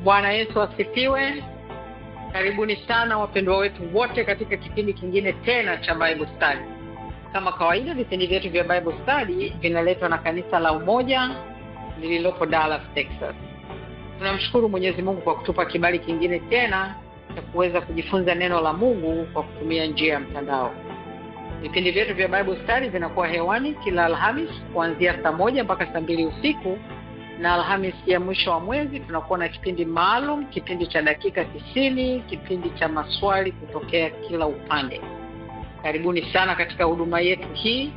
Bwana Yesu asifiwe. Karibuni sana wapendwa wetu wote katika kipindi kingine tena cha Bible Study. Kama kawaida vipindi vyetu vya Bible Study vinaletwa na kanisa la Umoja lililopo Dallas, Texas. Tunamshukuru Mwenyezi Mungu kwa kutupa kibali kingine tena cha kuweza kujifunza neno la Mungu kwa kutumia njia ya mtandao. Vipindi vyetu vya Bible Study vinakuwa hewani kila Alhamis kuanzia saa 1 mpaka saa 2 usiku, na Alhamisi ya mwisho wa mwezi tunakuwa na kipindi maalum, kipindi cha dakika 90, kipindi cha maswali kutokea kila upande. Karibuni sana katika huduma yetu hii.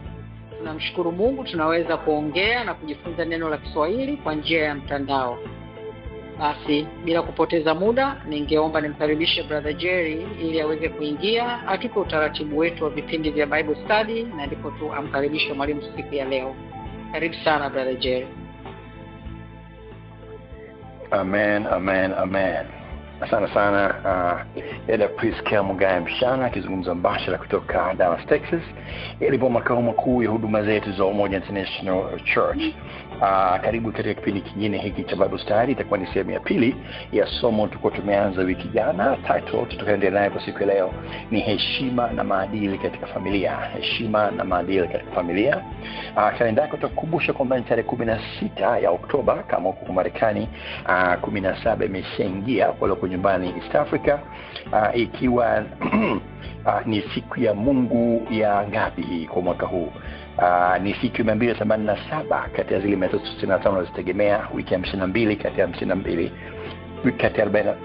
Tunamshukuru Mungu tunaweza kuongea na kujifunza neno la Kiswahili kwa njia ya mtandao. Basi bila kupoteza muda, ningeomba nimkaribishe Brother Jerry ili aweze kuingia atupe utaratibu wetu wa vipindi vya Bible Study, na ndipo tu amkaribishe mwalimu siku ya leo. Karibu sana Brother Jerry. Amen, amen, amen. Asante sana Eda Priska Mugaya Mshana akizungumza mbashara kutoka Dallas, Texas, ilipo makao makuu ya huduma zetu za Umoja International Church. Karibu katika kipindi kingine hiki cha Bible Study. Itakuwa ni sehemu ya pili ya somo tulikuwa tumeanza wiki jana. Title tutakayoendelea nayo kwa siku ya leo ni heshima na maadili katika familia. Heshima na maadili katika familia. Kalenda yako tutakukumbusha kwamba ni tarehe 16 ya Oktoba kama huko Marekani, 17 imeshaingia kwa huko nyumbani East Africa, ikiwa ni siku ya Mungu ya ngapi hii kwa mwaka huu? Ni siku 287 kati ya zile 365 zitegemea wiki 52 kati ya 52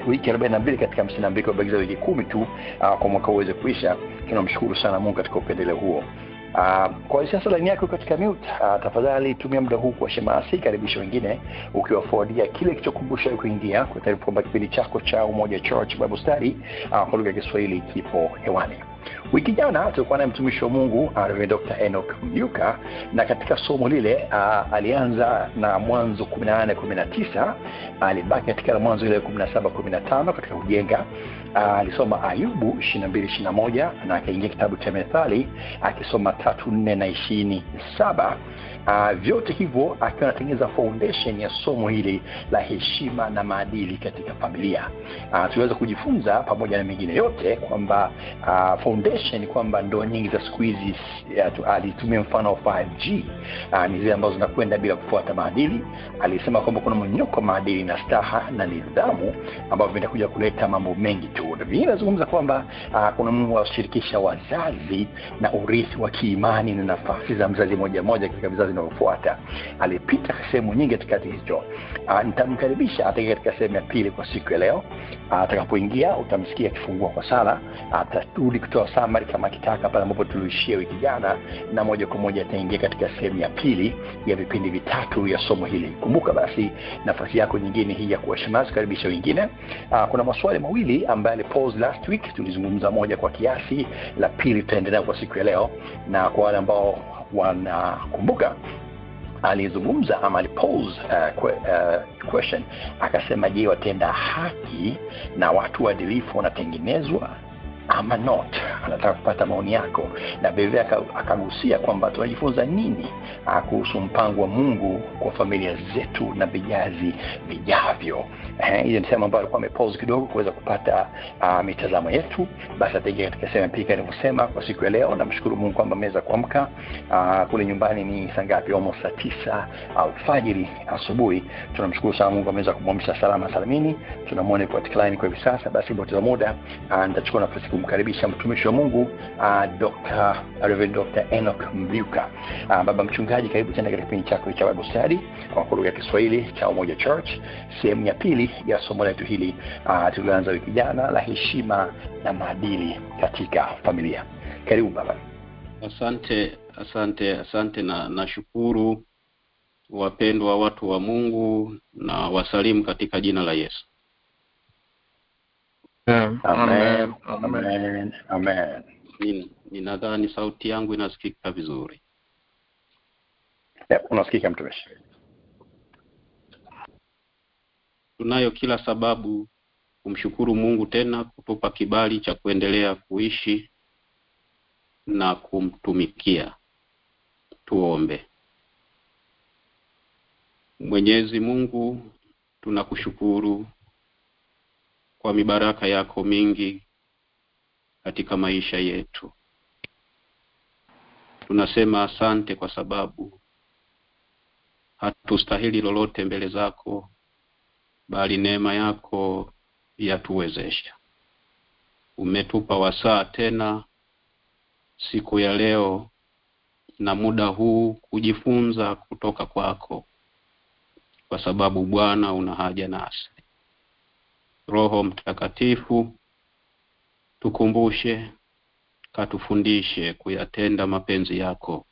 wiki 42 katika 52 kwa bagiza wiki 10 tu kwa mwaka uweze kuisha. Tunamshukuru sana Mungu katika upendeleo huo. Kwa sasa line yako katika mute, tafadhali tumia muda huu kwa shemasi, karibisha wengine ukiwaforwardia kile kilichokumbusha kuingia kwa taarifa kwamba kipindi chako cha Umoja Church Bible Study kwa lugha ya Kiswahili kipo hewani. Wiki jana tulikuwa na mtumishi wa Mungu Reverend Dr. Enoch Mbyuka, na katika somo lile alianza na Mwanzo 18-19, alibaki katika Mwanzo ile 17-15 katika kujenga. Alisoma Ayubu 22-21 na akaingia kitabu cha Methali akisoma 3:4 na 27. Vyote hivyo akiwa anatengeneza foundation ya somo hili la heshima na maadili katika familia. Tuliweza kujifunza pamoja na mengine yote kwamba foundation kwamba ndoa nyingi za siku hizi alitumia mfano wa 5G, ni zile ambazo zinakwenda bila kufuata maadili. Alisema kwamba kuna mnyoko maadili na staha na nidhamu ambavyo vinakuja kuleta mambo mengi tu. Vile nazungumza kwamba kuna Mungu anashirikisha wazazi na urithi wa kiimani na nafasi za mzazi moja moja katika vizazi vinavyofuata. Alipita sehemu nyingi katika hizo. Nitamkaribisha atakaye katika sehemu ya pili kwa siku ya leo. Atakapoingia utamsikia akifungua kwa sala, atarudi kutoa summary kama kitaka pale ambapo tulishia wiki jana, na moja kwa moja ataingia katika sehemu ya pili ya vipindi vitatu ya somo hili. Kumbuka basi nafasi yako nyingine hii ya kuwashemazi, karibisha wengine. Kuna maswali mawili ambayo alipose last week, tulizungumza moja kwa kiasi, la pili tutaendelea kwa siku ya leo. Na kwa wale ambao wanakumbuka, alizungumza ama alipose question akasema, je, watenda haki na watu waadilifu wanatengenezwa ama not? Anataka kupata maoni yako, na vile akagusia kwamba tunajifunza nini kuhusu mpango wa Mungu kwa familia zetu na vizazi vijavyo. Hiyo ni sema ambayo alikuwa amepause kidogo kuweza kupata mitazamo yetu. Basi ataingia katika sema pika nilivyosema kwa siku ya leo. Namshukuru Mungu kwamba ameweza kuamka. Kule nyumbani ni saa ngapi? Almost saa 9 alfajiri asubuhi. Tunamshukuru sana Mungu ameweza kumwamsha salama salamini. Tunamwona kwa decline kwa hivi sasa. Basi bila muda nitachukua nafasi kumkaribisha mtumishi wa Mungu Reverend Dr. Enoch Mbyuka. Baba mchungaji, karibu tena katika kipindi chako cha Bible Study kwa lugha ya Kiswahili cha Umoja Church, sehemu ya pili ya somo letu hili tulianza wiki jana la heshima na maadili katika familia. Karibu baba. Asante na nashukuru wapendwa watu wa Mungu, na wasalimu katika jina la Yesu. Amen. Amen. Amen. Ninadhani sauti yangu inasikika vizuri. Unasikika mtumishi? Tunayo kila sababu kumshukuru Mungu tena kutupa kibali cha kuendelea kuishi na kumtumikia. Tuombe. Mwenyezi Mungu, tunakushukuru kwa mibaraka yako mingi katika maisha yetu. Tunasema asante kwa sababu hatustahili lolote mbele zako, bali neema yako yatuwezesha. Umetupa wasaa tena siku ya leo na muda huu kujifunza kutoka kwako, kwa sababu Bwana una haja nasi. Roho Mtakatifu, tukumbushe, katufundishe kuyatenda mapenzi yako.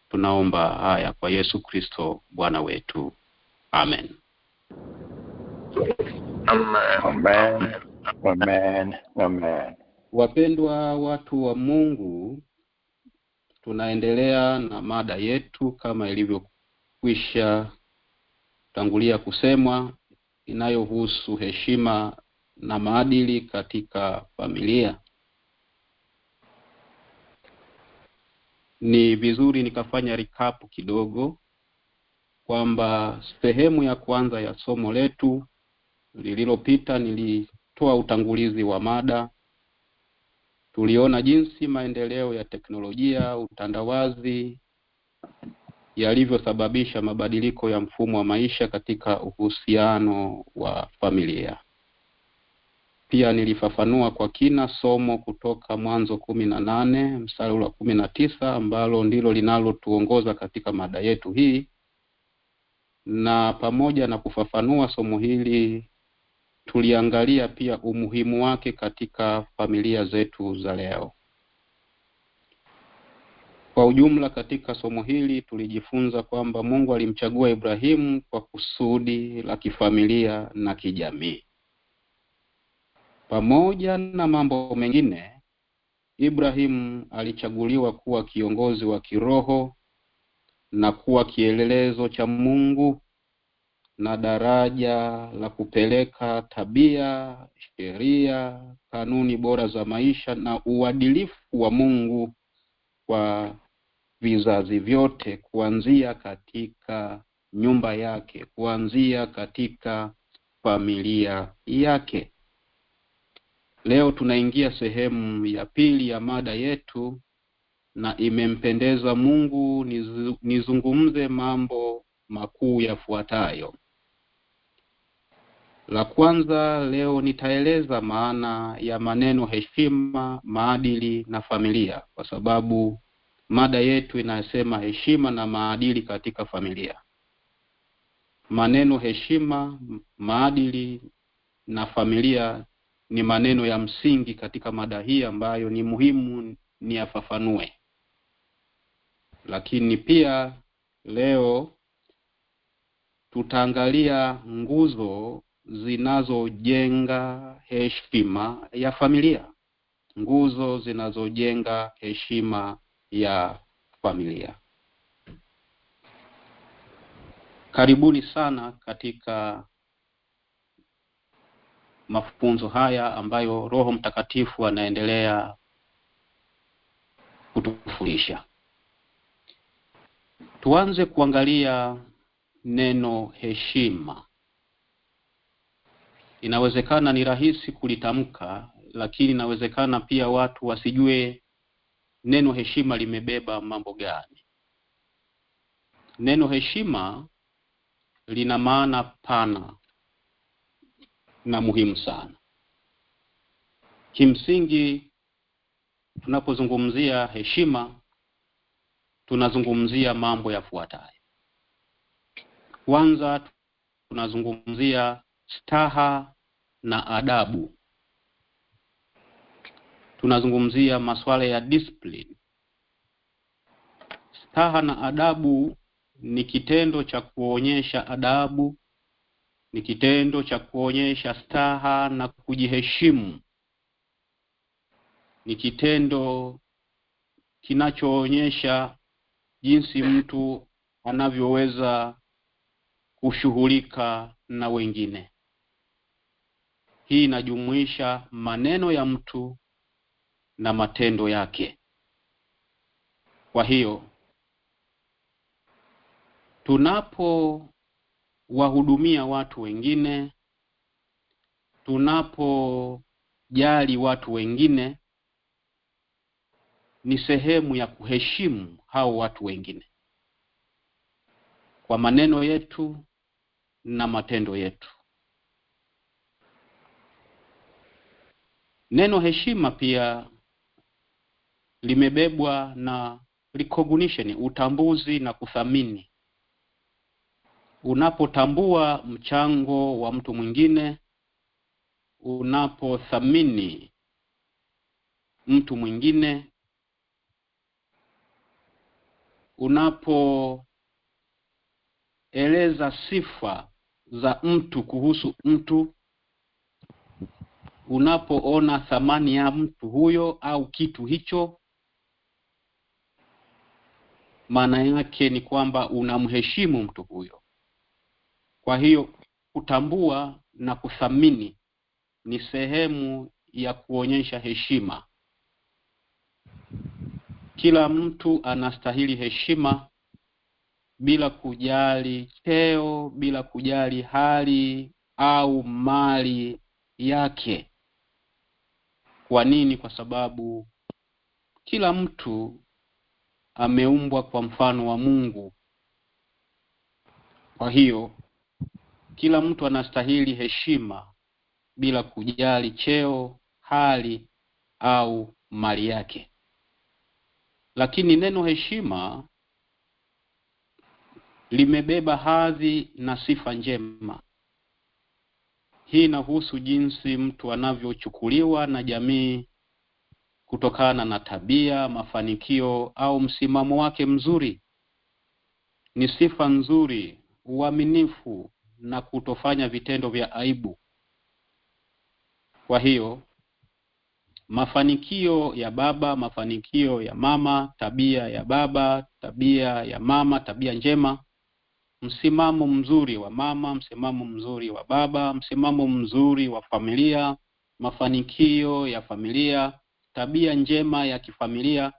Tunaomba haya kwa Yesu Kristo Bwana wetu. Amen. Amen. Amen. Amen. Wapendwa watu wa Mungu, tunaendelea na mada yetu kama ilivyokwisha tangulia kusemwa, inayohusu heshima na maadili katika familia. Ni vizuri nikafanya recap kidogo kwamba sehemu ya kwanza ya somo letu lililopita nilitoa utangulizi wa mada. Tuliona jinsi maendeleo ya teknolojia, utandawazi yalivyosababisha mabadiliko ya mfumo wa maisha katika uhusiano wa familia. Pia nilifafanua kwa kina somo kutoka Mwanzo 18 mstari wa 19 ambalo ndilo linalotuongoza katika mada yetu hii. Na pamoja na kufafanua somo hili, tuliangalia pia umuhimu wake katika familia zetu za leo. Kwa ujumla katika somo hili tulijifunza kwamba Mungu alimchagua Ibrahimu kwa kusudi la kifamilia na kijamii. Pamoja na mambo mengine, Ibrahimu alichaguliwa kuwa kiongozi wa kiroho na kuwa kielelezo cha Mungu na daraja la kupeleka tabia, sheria, kanuni bora za maisha na uadilifu wa Mungu kwa vizazi vyote, kuanzia katika nyumba yake, kuanzia katika familia yake. Leo tunaingia sehemu ya pili ya mada yetu, na imempendeza Mungu nizungumze mambo makuu yafuatayo. La kwanza, leo nitaeleza maana ya maneno heshima, maadili na familia, kwa sababu mada yetu inasema heshima na maadili katika familia. Maneno heshima, maadili na familia ni maneno ya msingi katika mada hii ambayo ni muhimu niyafafanue. Lakini pia leo tutaangalia nguzo zinazojenga heshima ya familia. Nguzo zinazojenga heshima ya familia. Karibuni sana katika mafunzo haya ambayo Roho Mtakatifu anaendelea kutufundisha. Tuanze kuangalia neno heshima. Inawezekana ni rahisi kulitamka, lakini inawezekana pia watu wasijue neno heshima limebeba mambo gani. Neno heshima lina maana pana na muhimu sana. Kimsingi tunapozungumzia heshima, tunazungumzia mambo yafuatayo. Kwanza tunazungumzia staha na adabu. Tunazungumzia masuala ya discipline. Staha na adabu ni kitendo cha kuonyesha adabu, ni kitendo cha kuonyesha staha na kujiheshimu. Ni kitendo kinachoonyesha jinsi mtu anavyoweza kushughulika na wengine. Hii inajumuisha maneno ya mtu na matendo yake. Kwa hiyo tunapowahudumia watu wengine, tunapojali watu wengine ni sehemu ya kuheshimu hao watu wengine kwa maneno yetu na matendo yetu. Neno heshima pia limebebwa na recognition, utambuzi na kuthamini. Unapotambua mchango wa mtu mwingine, unapothamini mtu mwingine, unapoeleza sifa za mtu kuhusu mtu, unapoona thamani ya mtu huyo au kitu hicho, maana yake ni kwamba unamheshimu mtu huyo. Kwa hiyo kutambua na kuthamini ni sehemu ya kuonyesha heshima. Kila mtu anastahili heshima bila kujali cheo, bila kujali hali au mali yake. Kwa nini? Kwa sababu kila mtu ameumbwa kwa mfano wa Mungu. Kwa hiyo kila mtu anastahili heshima bila kujali cheo, hali au mali yake. Lakini neno heshima limebeba hadhi na sifa njema. Hii inahusu jinsi mtu anavyochukuliwa na jamii kutokana na tabia, mafanikio au msimamo wake mzuri. Ni sifa nzuri, uaminifu na kutofanya vitendo vya aibu. Kwa hiyo mafanikio ya baba, mafanikio ya mama, tabia ya baba, tabia ya mama, tabia njema, msimamo mzuri wa mama, msimamo mzuri wa baba, msimamo mzuri wa familia, mafanikio ya familia, tabia njema ya kifamilia,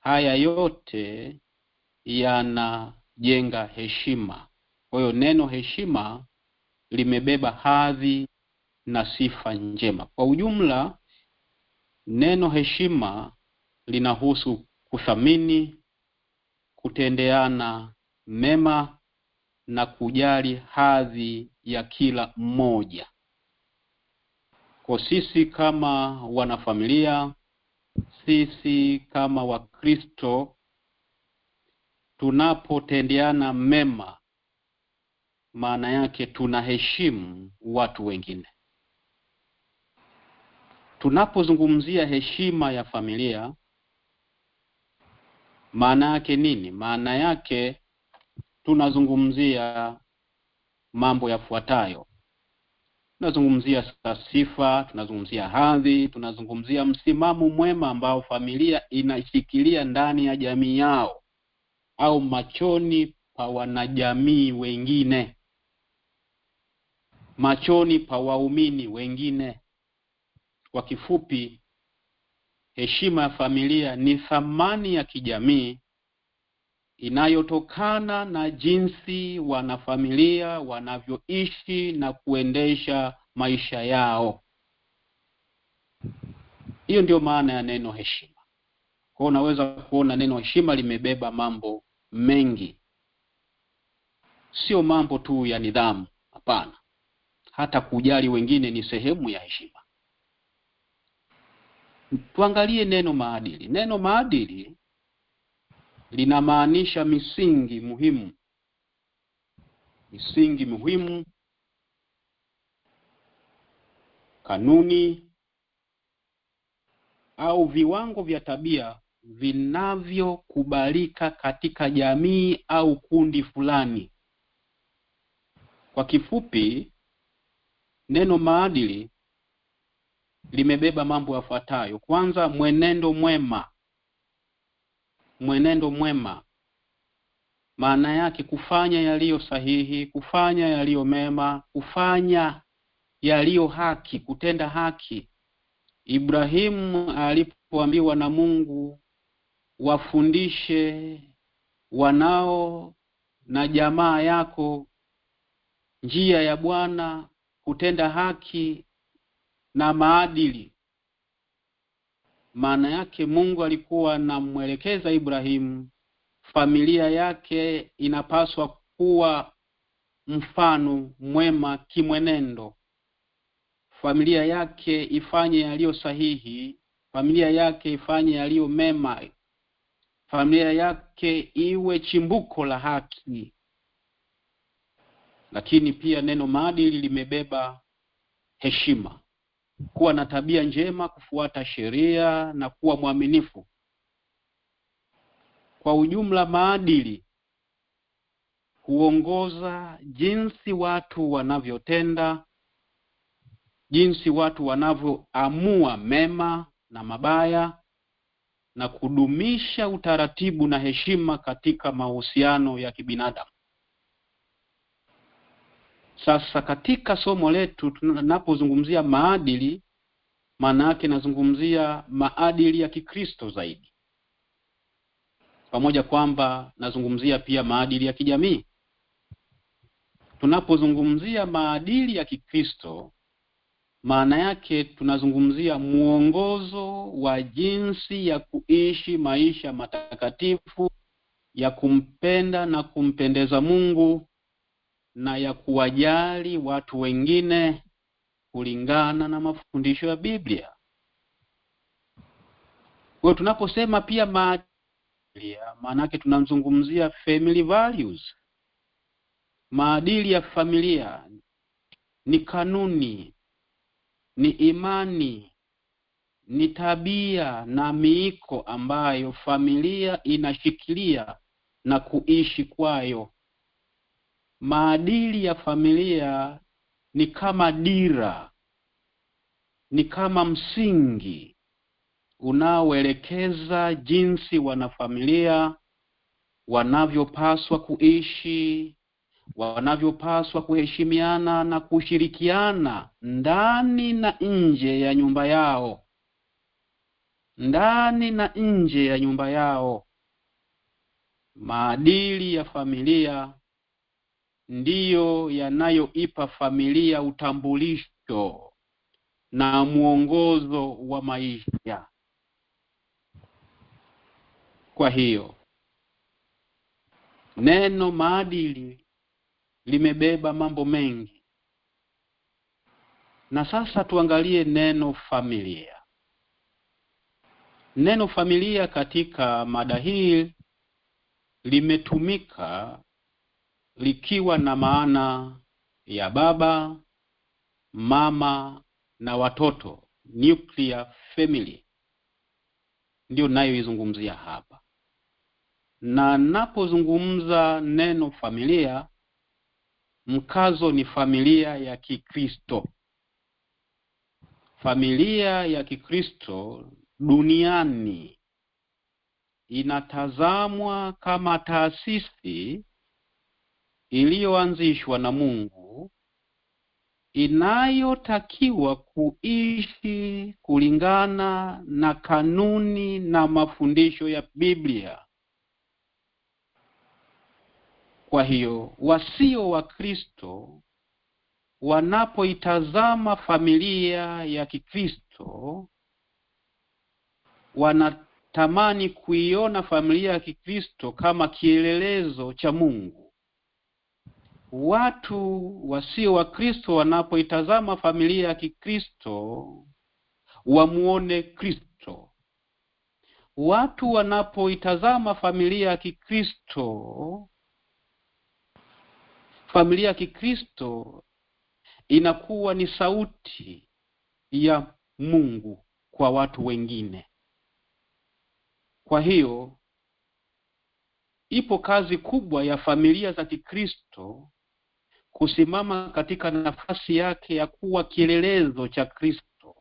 haya yote yanajenga heshima. Kwa hiyo neno heshima limebeba hadhi na sifa njema. Kwa ujumla, neno heshima linahusu kuthamini, kutendeana mema na kujali hadhi ya kila mmoja. Kwa sisi kama wanafamilia, sisi kama Wakristo, tunapotendeana mema, maana yake tunaheshimu watu wengine. Tunapozungumzia heshima ya familia, maana yake nini? Maana yake tunazungumzia mambo yafuatayo. Tunazungumzia sifa, tunazungumzia hadhi, tunazungumzia msimamo mwema ambao familia inashikilia ndani ya jamii yao au machoni pa wanajamii wengine, machoni pa waumini wengine. Kwa kifupi, heshima ya familia ni thamani ya kijamii inayotokana na jinsi wanafamilia wanavyoishi na kuendesha maisha yao. Hiyo ndio maana ya neno heshima. Kwa unaweza kuona neno heshima limebeba mambo mengi. Sio mambo tu ya nidhamu, hapana. Hata kujali wengine ni sehemu ya heshima. Tuangalie neno maadili. Neno maadili linamaanisha misingi muhimu. Misingi muhimu, kanuni au viwango vya tabia vinavyokubalika katika jamii au kundi fulani. Kwa kifupi, neno maadili limebeba mambo yafuatayo. Kwanza, mwenendo mwema. Mwenendo mwema maana yake kufanya yaliyo sahihi, kufanya yaliyo mema, kufanya yaliyo haki, kutenda haki. Ibrahimu alipoambiwa na Mungu wafundishe wanao na jamaa yako njia ya Bwana, kutenda haki na maadili. Maana yake Mungu alikuwa anamwelekeza Ibrahimu, familia yake inapaswa kuwa mfano mwema kimwenendo. Familia yake ifanye yaliyo sahihi, familia yake ifanye yaliyo mema, familia yake iwe chimbuko la haki. Lakini pia neno maadili limebeba heshima, kuwa na tabia njema, kufuata sheria na kuwa mwaminifu. Kwa ujumla, maadili huongoza jinsi watu wanavyotenda, jinsi watu wanavyoamua mema na mabaya, na kudumisha utaratibu na heshima katika mahusiano ya kibinadamu. Sasa katika somo letu tunapozungumzia maadili, maana yake nazungumzia maadili ya Kikristo zaidi, pamoja kwamba nazungumzia pia maadili ya kijamii. Tunapozungumzia maadili ya Kikristo, maana yake tunazungumzia muongozo wa jinsi ya kuishi maisha matakatifu, ya kumpenda na kumpendeza Mungu, na ya kuwajali watu wengine kulingana na mafundisho ya Biblia. Kwa tunaposema pia maadili, maana yake tunazungumzia family values. Maadili ya familia ni kanuni, ni imani, ni tabia na miiko ambayo familia inashikilia na kuishi kwayo. Maadili ya familia ni kama dira, ni kama msingi unaoelekeza jinsi wanafamilia wanavyopaswa kuishi, wanavyopaswa kuheshimiana na kushirikiana ndani na nje ya nyumba yao. Ndani na nje ya nyumba yao. Maadili ya familia ndiyo yanayoipa familia utambulisho na muongozo wa maisha. Kwa hiyo neno maadili limebeba mambo mengi. Na sasa tuangalie neno familia. Neno familia katika mada hii limetumika likiwa na maana ya baba, mama na watoto, nuclear family. Ndio nayoizungumzia hapa. Na napozungumza neno familia, mkazo ni familia ya Kikristo. Familia ya Kikristo duniani inatazamwa kama taasisi iliyoanzishwa na Mungu, inayotakiwa kuishi kulingana na kanuni na mafundisho ya Biblia. Kwa hiyo wasio wa Kristo wanapoitazama familia ya Kikristo, wanatamani kuiona familia ya Kikristo kama kielelezo cha Mungu. Watu wasio wa Kristo wanapoitazama familia ya Kikristo, wamuone Kristo. Watu wanapoitazama familia ya Kikristo, familia ya Kikristo inakuwa ni sauti ya Mungu kwa watu wengine. Kwa hiyo ipo kazi kubwa ya familia za Kikristo kusimama katika nafasi yake ya kuwa kielelezo cha Kristo,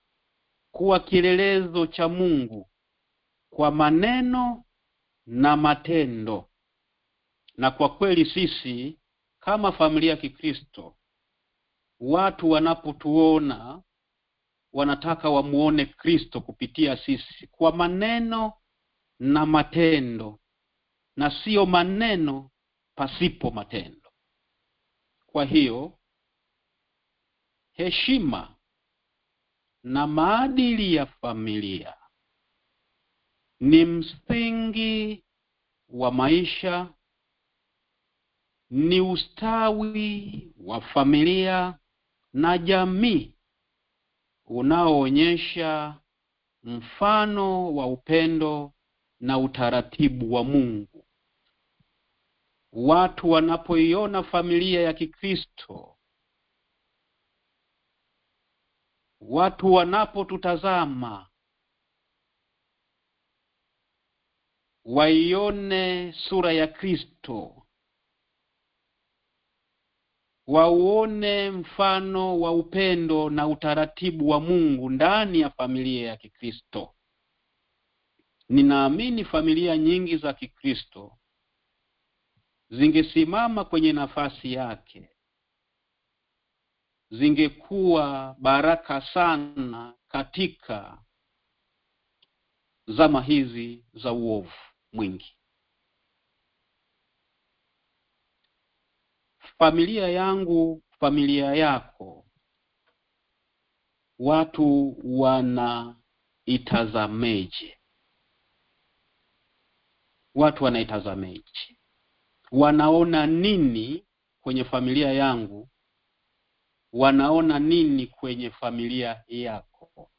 kuwa kielelezo cha Mungu kwa maneno na matendo. Na kwa kweli sisi kama familia ya Kikristo, watu wanapotuona wanataka wamuone Kristo kupitia sisi kwa maneno na matendo, na sio maneno pasipo matendo. Kwa hiyo heshima na maadili ya familia ni msingi wa maisha, ni ustawi wa familia na jamii unaoonyesha mfano wa upendo na utaratibu wa Mungu. Watu wanapoiona familia ya Kikristo, watu wanapotutazama, waione sura ya Kristo, wauone mfano wa upendo na utaratibu wa Mungu ndani ya familia ya Kikristo. Ninaamini familia nyingi za Kikristo zingesimama kwenye nafasi yake, zingekuwa baraka sana katika zama hizi za uovu mwingi. Familia yangu, familia yako, watu wanaitazameje? Watu wanaitazameje? Wanaona nini kwenye familia yangu? Wanaona nini kwenye familia yako?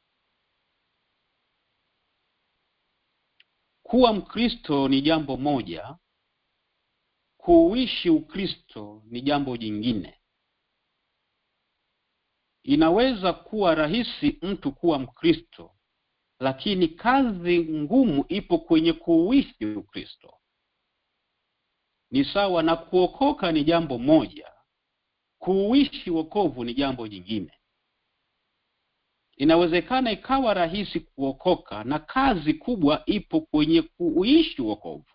Kuwa Mkristo ni jambo moja, kuishi Ukristo ni jambo jingine. Inaweza kuwa rahisi mtu kuwa Mkristo, lakini kazi ngumu ipo kwenye kuishi Ukristo. Ni sawa na kuokoka ni jambo moja, kuishi wokovu ni jambo jingine. Inawezekana ikawa rahisi kuokoka na kazi kubwa ipo kwenye kuishi wokovu.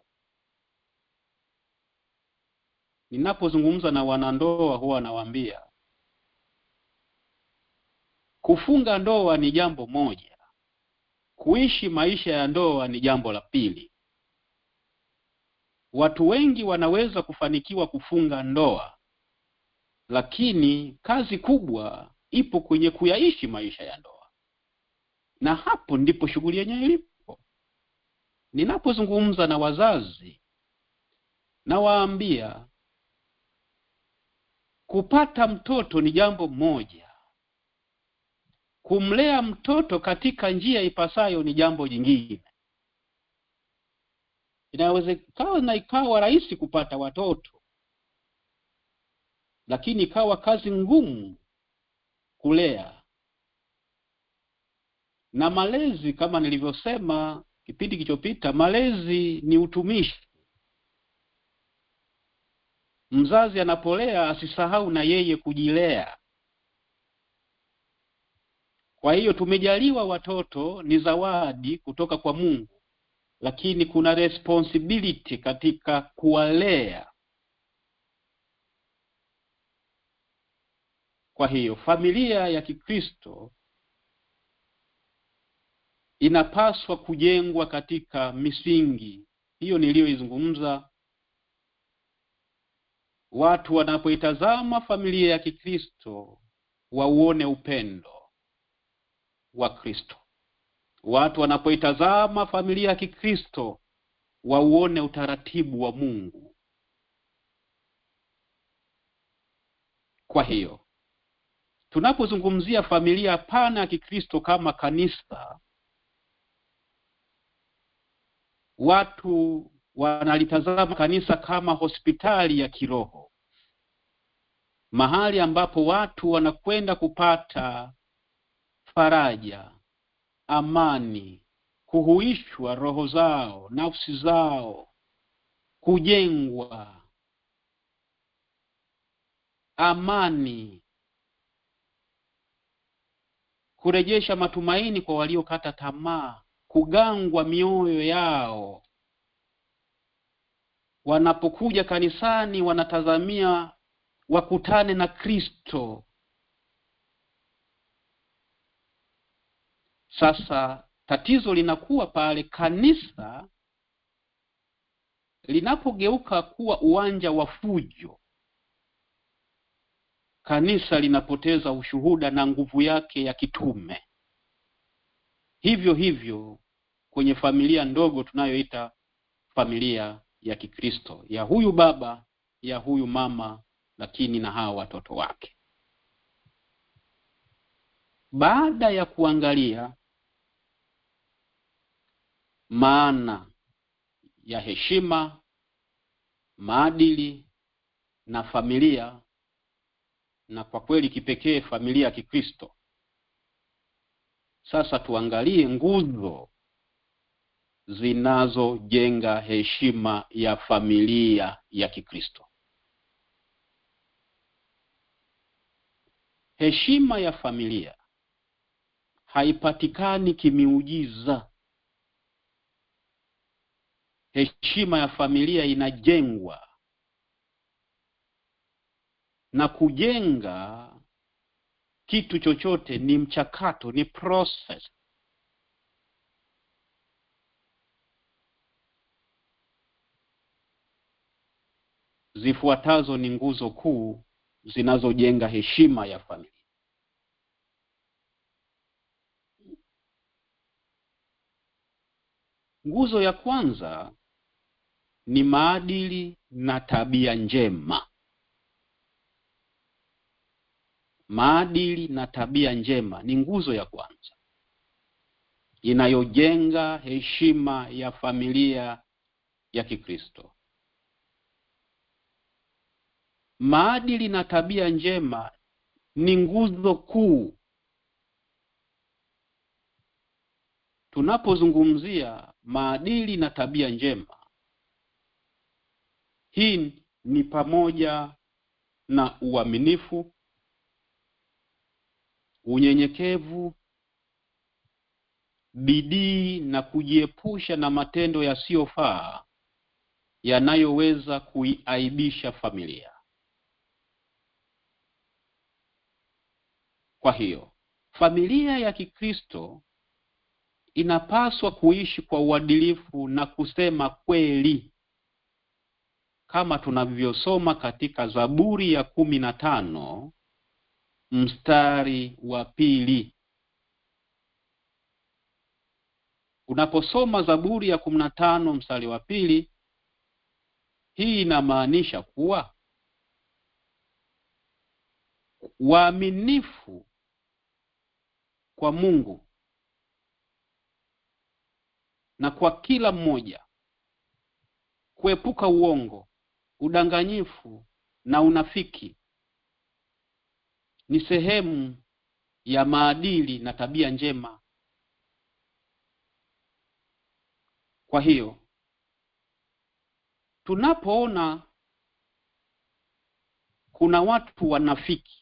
Ninapozungumza na wanandoa huwa nawaambia, kufunga ndoa ni jambo moja, kuishi maisha ya ndoa ni jambo la pili. Watu wengi wanaweza kufanikiwa kufunga ndoa, lakini kazi kubwa ipo kwenye kuyaishi maisha ya ndoa. Na hapo ndipo shughuli yenyewe ilipo. Ninapozungumza na wazazi, nawaambia kupata mtoto ni jambo moja, kumlea mtoto katika njia ipasayo ni jambo jingine. Inawezekana ikawa rahisi kupata watoto, lakini ikawa kazi ngumu kulea. Na malezi, kama nilivyosema kipindi kilichopita, malezi ni utumishi. Mzazi anapolea asisahau na yeye kujilea. Kwa hiyo tumejaliwa watoto, ni zawadi kutoka kwa Mungu, lakini kuna responsibility katika kuwalea. Kwa hiyo familia ya Kikristo inapaswa kujengwa katika misingi hiyo niliyoizungumza. Watu wanapoitazama familia ya Kikristo wauone upendo wa Kristo. Watu wanapoitazama familia ya Kikristo wauone utaratibu wa Mungu. Kwa hiyo tunapozungumzia familia pana ya Kikristo kama kanisa, watu wanalitazama kanisa kama hospitali ya kiroho, mahali ambapo watu wanakwenda kupata faraja, amani, kuhuishwa roho zao, nafsi zao, kujengwa, amani, kurejesha matumaini kwa waliokata tamaa, kugangwa mioyo yao. Wanapokuja kanisani wanatazamia wakutane na Kristo. Sasa tatizo linakuwa pale kanisa linapogeuka kuwa uwanja wa fujo. Kanisa linapoteza ushuhuda na nguvu yake ya kitume. Hivyo hivyo kwenye familia ndogo tunayoita familia ya Kikristo, ya huyu baba, ya huyu mama, lakini na hawa watoto wake. Baada ya kuangalia maana ya heshima, maadili na familia, na kwa kweli kipekee familia ya Kikristo, sasa tuangalie nguzo zinazojenga heshima ya familia ya Kikristo. Heshima ya familia haipatikani kimiujiza. Heshima ya familia inajengwa, na kujenga kitu chochote ni mchakato, ni process. Zifuatazo ni nguzo kuu zinazojenga heshima ya familia. Nguzo ya kwanza ni maadili na tabia njema. Maadili na tabia njema ni nguzo ya kwanza inayojenga heshima ya familia ya Kikristo. Maadili na tabia njema ni nguzo kuu. Tunapozungumzia maadili na tabia njema, hii ni pamoja na uaminifu, unyenyekevu, bidii na kujiepusha na matendo yasiyofaa yanayoweza kuiaibisha familia. Kwa hiyo, familia ya Kikristo inapaswa kuishi kwa uadilifu na kusema kweli, kama tunavyosoma katika Zaburi ya 15 mstari wa 2. Unaposoma Zaburi ya 15 mstari wa 2, hii inamaanisha kuwa waaminifu kwa Mungu na kwa kila mmoja, kuepuka uongo, udanganyifu na unafiki ni sehemu ya maadili na tabia njema. Kwa hiyo, tunapoona kuna watu wanafiki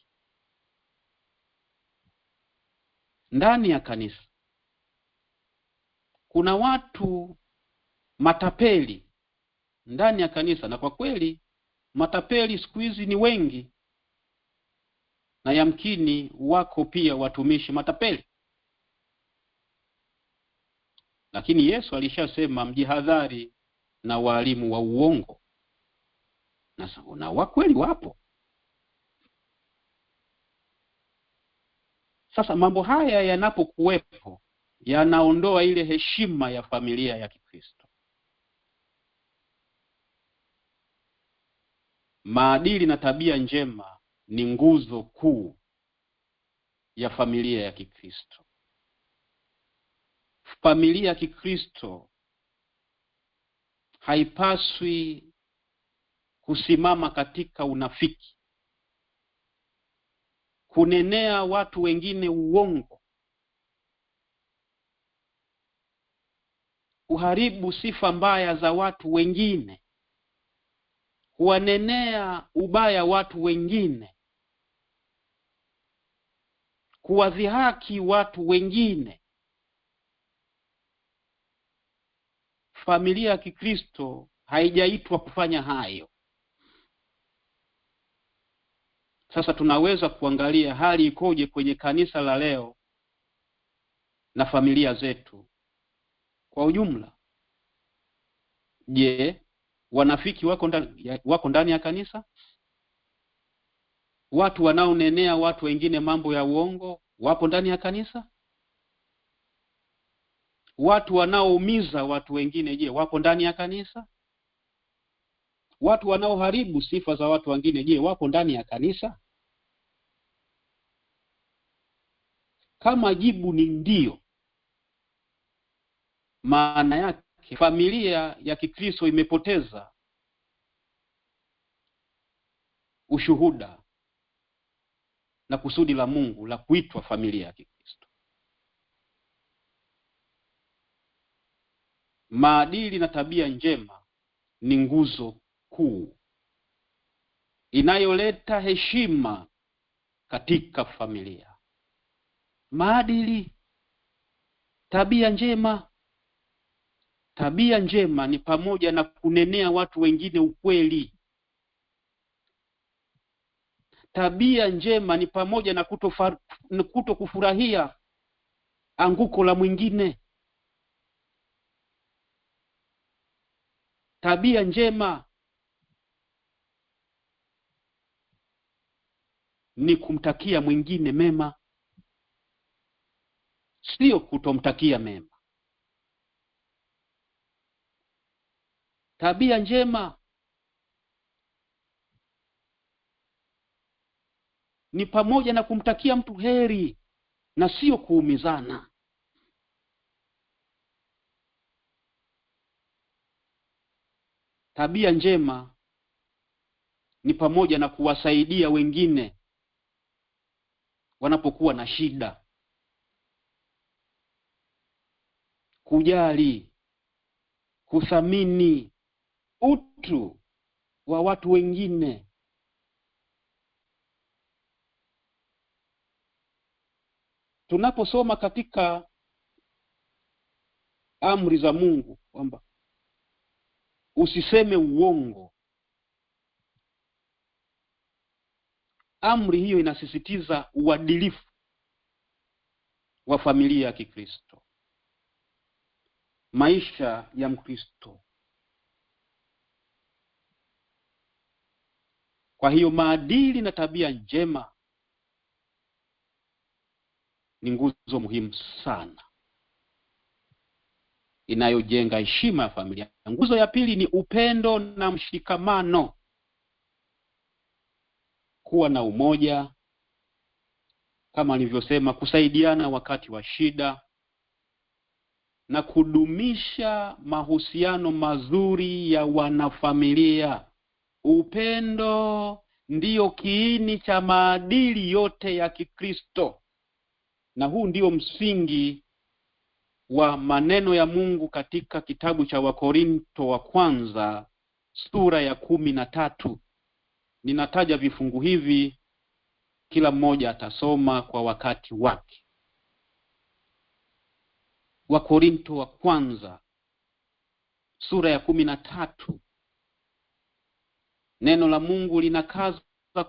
ndani ya kanisa, kuna watu matapeli ndani ya kanisa, na kwa kweli matapeli siku hizi ni wengi, na yamkini wako pia watumishi matapeli. Lakini Yesu alishasema mjihadhari na walimu wa uongo, na wa kweli wapo. Sasa mambo haya yanapokuwepo, yanaondoa ile heshima ya familia ya Kikristo. Maadili na tabia njema ni nguzo kuu ya familia ya Kikristo. Familia ya Kikristo haipaswi kusimama katika unafiki, kunenea watu wengine uongo, kuharibu sifa mbaya za watu wengine, kuwanenea ubaya watu wengine, kuwadhihaki watu wengine. Familia ya Kikristo haijaitwa kufanya hayo. Sasa tunaweza kuangalia hali ikoje kwenye kanisa la leo na familia zetu kwa ujumla. Je, wanafiki wako ndani ya kanisa? Watu wanaonenea watu wengine mambo ya uongo wapo ndani ya kanisa? Watu wanaoumiza watu wengine, je, wapo ndani ya kanisa? Watu wanaoharibu sifa za watu wengine, je, wapo ndani ya kanisa? Kama jibu ni ndio, maana yake familia ya Kikristo imepoteza ushuhuda na kusudi la Mungu la kuitwa familia ya Kikristo. Maadili na tabia njema ni nguzo kuu inayoleta heshima katika familia. Maadili, tabia njema. Tabia njema ni pamoja na kunenea watu wengine ukweli. Tabia njema ni pamoja na kutokufurahia anguko la mwingine. Tabia njema ni kumtakia mwingine mema, sio kutomtakia mema. Tabia njema ni pamoja na kumtakia mtu heri na sio kuumizana. Tabia njema ni pamoja na kuwasaidia wengine wanapokuwa na shida, kujali, kuthamini utu wa watu wengine. Tunaposoma katika amri za Mungu kwamba usiseme uongo, amri hiyo inasisitiza uadilifu wa familia ya Kikristo, maisha ya Mkristo. Kwa hiyo maadili na tabia njema ni nguzo muhimu sana inayojenga heshima ya familia. Nguzo ya pili ni upendo na mshikamano. Kuwa na umoja, kama nilivyosema, kusaidiana wakati wa shida na kudumisha mahusiano mazuri ya wanafamilia. Upendo ndiyo kiini cha maadili yote ya Kikristo. Na huu ndio msingi wa maneno ya Mungu katika kitabu cha Wakorinto wa kwanza sura ya 13. Ninataja vifungu hivi, kila mmoja atasoma kwa wakati wake. Wakorinto wa kwanza sura ya 13. Neno la Mungu linakaza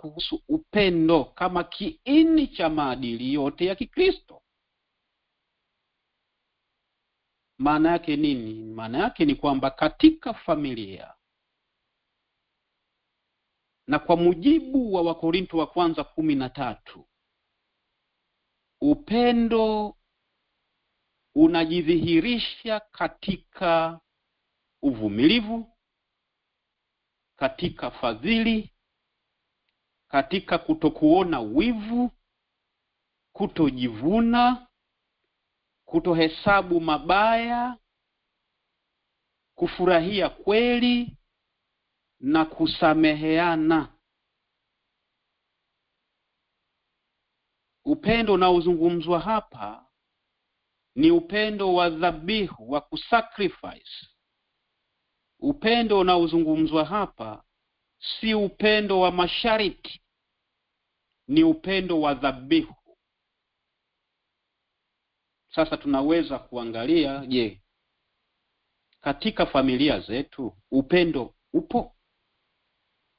kuhusu upendo kama kiini cha maadili yote ya Kikristo. Maana yake nini? Maana yake ni kwamba katika familia, na kwa mujibu wa Wakorinto wa kwanza 13, upendo unajidhihirisha katika uvumilivu, katika fadhili, katika kutokuona wivu, kutojivuna, kutohesabu mabaya, kufurahia kweli na kusameheana. Upendo unaozungumzwa hapa ni upendo wa dhabihu, wa kusacrifice. Upendo unaozungumzwa hapa si upendo wa masharti, ni upendo wa dhabihu. Sasa tunaweza kuangalia, je, katika familia zetu upendo upo?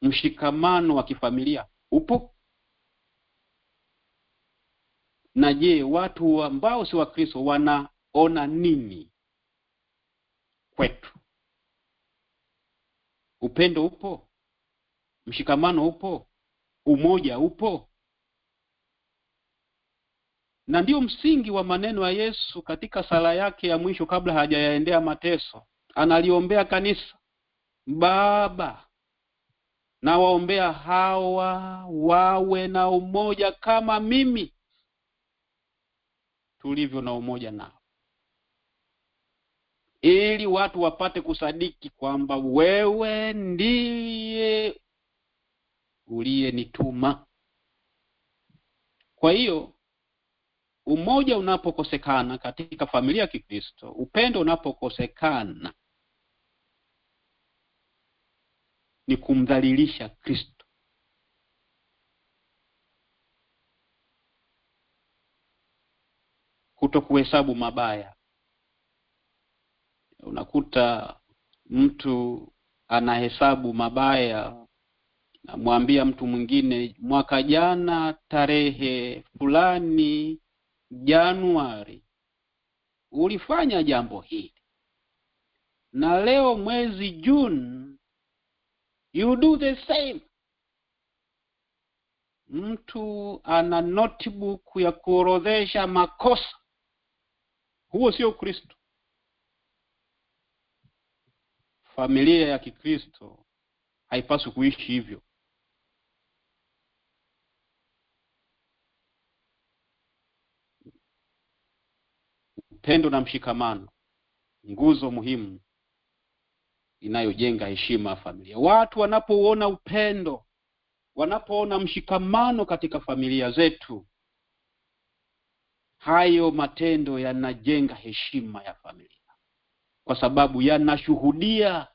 Mshikamano wa kifamilia upo? Na je, watu ambao si Wakristo wanaona nini kwetu? Upendo upo? Mshikamano upo? Umoja upo? Na ndio msingi wa maneno ya Yesu katika sala yake ya mwisho kabla hajayaendea mateso. Analiombea kanisa: Baba, na waombea hawa wawe na umoja kama mimi tulivyo na umoja nao, ili watu wapate kusadiki kwamba wewe ndiye uliyenituma. Kwa hiyo umoja unapokosekana katika familia ya Kikristo, upendo unapokosekana, ni kumdhalilisha Kristo. Kutokuhesabu mabaya. Unakuta mtu anahesabu mabaya, namwambia mtu mwingine, mwaka jana tarehe fulani Januari ulifanya jambo hili, na leo mwezi June you do the same. Mtu ana notebook ya kuorodhesha makosa. Huo sio Kristo. Familia ya Kikristo haipaswi kuishi hivyo. Upendo na mshikamano, nguzo muhimu inayojenga heshima ya familia. Watu wanapoona upendo, wanapoona mshikamano katika familia zetu, hayo matendo yanajenga heshima ya familia, kwa sababu yanashuhudia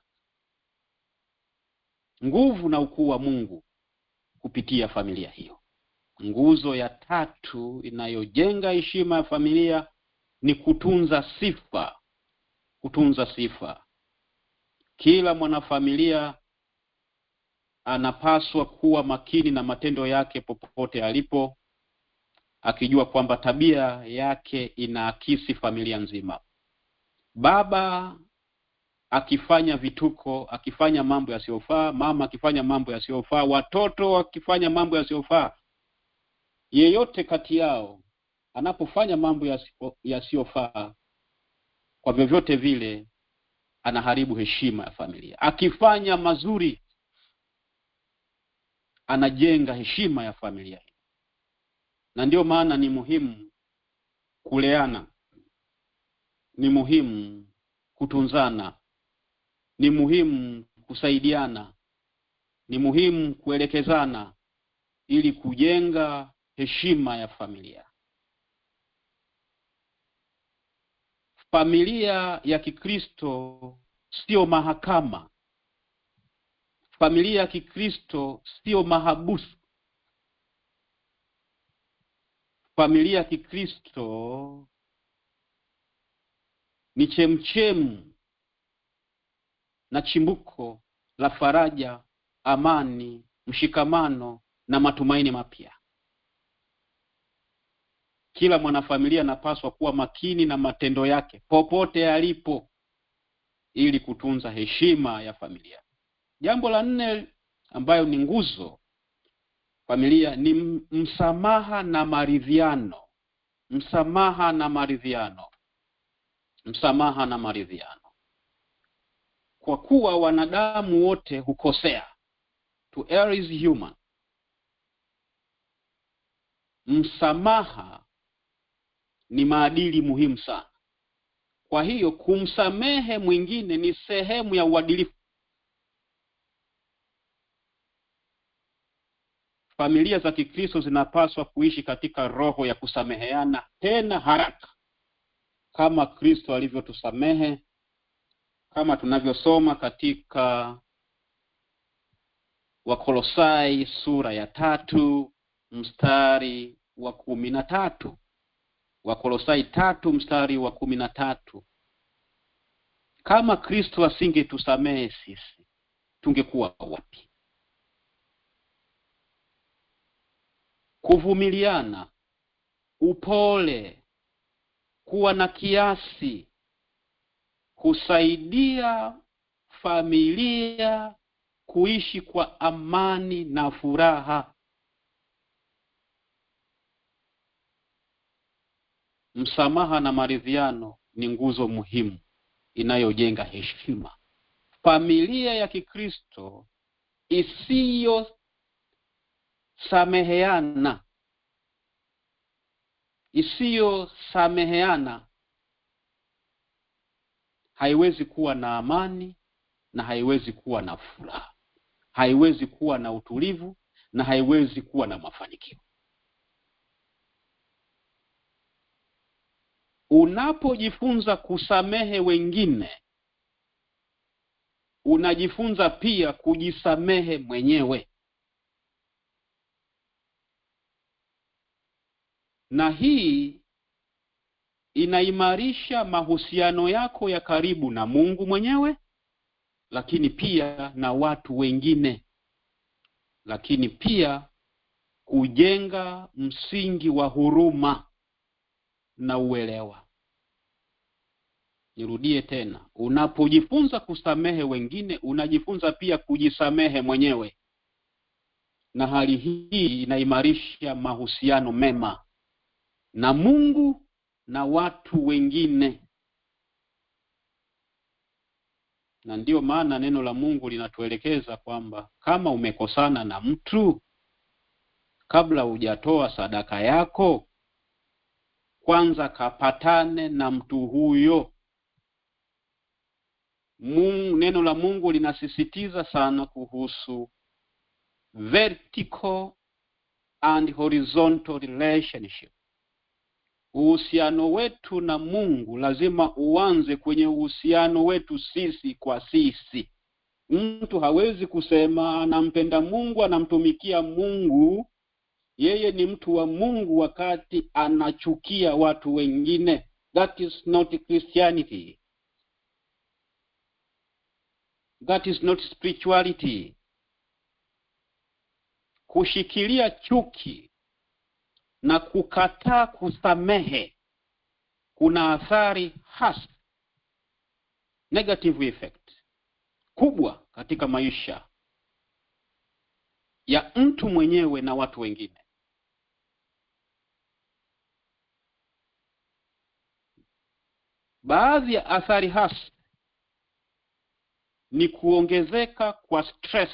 nguvu na ukuu wa Mungu kupitia familia hiyo. Nguzo ya tatu inayojenga heshima ya familia ni kutunza sifa. Kutunza sifa. Kila mwanafamilia anapaswa kuwa makini na matendo yake popote alipo, akijua kwamba tabia yake inaakisi familia nzima. Baba akifanya vituko, akifanya mambo yasiyofaa, mama akifanya mambo yasiyofaa, watoto wakifanya mambo yasiyofaa, yeyote kati yao anapofanya mambo yasiyofaa, kwa vyovyote vile anaharibu heshima ya familia. Akifanya mazuri, anajenga heshima ya familia. Na ndio maana ni muhimu kuleana, ni muhimu kutunzana, ni muhimu kusaidiana, ni muhimu kuelekezana, ili kujenga heshima ya familia. Familia ya Kikristo sio mahakama. Familia ya Kikristo sio mahabusu. Familia ya Kikristo ni chemchemu na chimbuko la faraja, amani, mshikamano na matumaini mapya. Kila mwanafamilia anapaswa kuwa makini na matendo yake popote alipo, ili kutunza heshima ya familia. Jambo la 4 ambayo ni nguzo familia ni msamaha na maridhiano. Msamaha na maridhiano. Msamaha na maridhiano. Kwa kuwa wanadamu wote hukosea. To err is human. Msamaha ni maadili muhimu sana. Kwa hiyo kumsamehe mwingine ni sehemu ya uadilifu. Familia za Kikristo zinapaswa kuishi katika roho ya kusameheana, tena haraka, kama Kristo alivyotusamehe, kama tunavyosoma katika Wakolosai sura ya 3 mstari wa 13. Wakolosai 3 mstari wa 13. Kama Kristo asingetusamehe sisi, tungekuwa wapi? Kuvumiliana, upole, kuwa na kiasi, kusaidia familia kuishi kwa amani na furaha. msamaha na maridhiano ni nguzo muhimu inayojenga heshima. Familia ya Kikristo isiyo sameheana haiwezi kuwa na amani na haiwezi kuwa na furaha, haiwezi kuwa na utulivu na haiwezi kuwa na mafanikio. Unapojifunza kusamehe wengine, unajifunza pia kujisamehe mwenyewe. Na hii inaimarisha mahusiano yako ya karibu na Mungu mwenyewe, lakini pia na watu wengine, lakini pia kujenga msingi wa huruma na uelewa. Nirudie tena, unapojifunza kusamehe wengine, unajifunza pia kujisamehe mwenyewe. Na hali hii inaimarisha mahusiano mema na Mungu na watu wengine. Na ndio maana neno la Mungu linatuelekeza kwamba kama umekosana na mtu, kabla hujatoa sadaka yako, kwanza kapatane na mtu huyo. Neno la Mungu linasisitiza sana kuhusu vertical and horizontal relationship. Uhusiano wetu na Mungu lazima uanze kwenye uhusiano wetu sisi kwa sisi. Mtu hawezi kusema anampenda Mungu, anamtumikia Mungu, yeye ni mtu wa Mungu wakati anachukia watu wengine. That is not Christianity. That is not spirituality. Kushikilia chuki na kukataa kusamehe kuna athari hasi, negative effect kubwa katika maisha ya mtu mwenyewe na watu wengine. Baadhi ya athari hasi ni kuongezeka kwa stress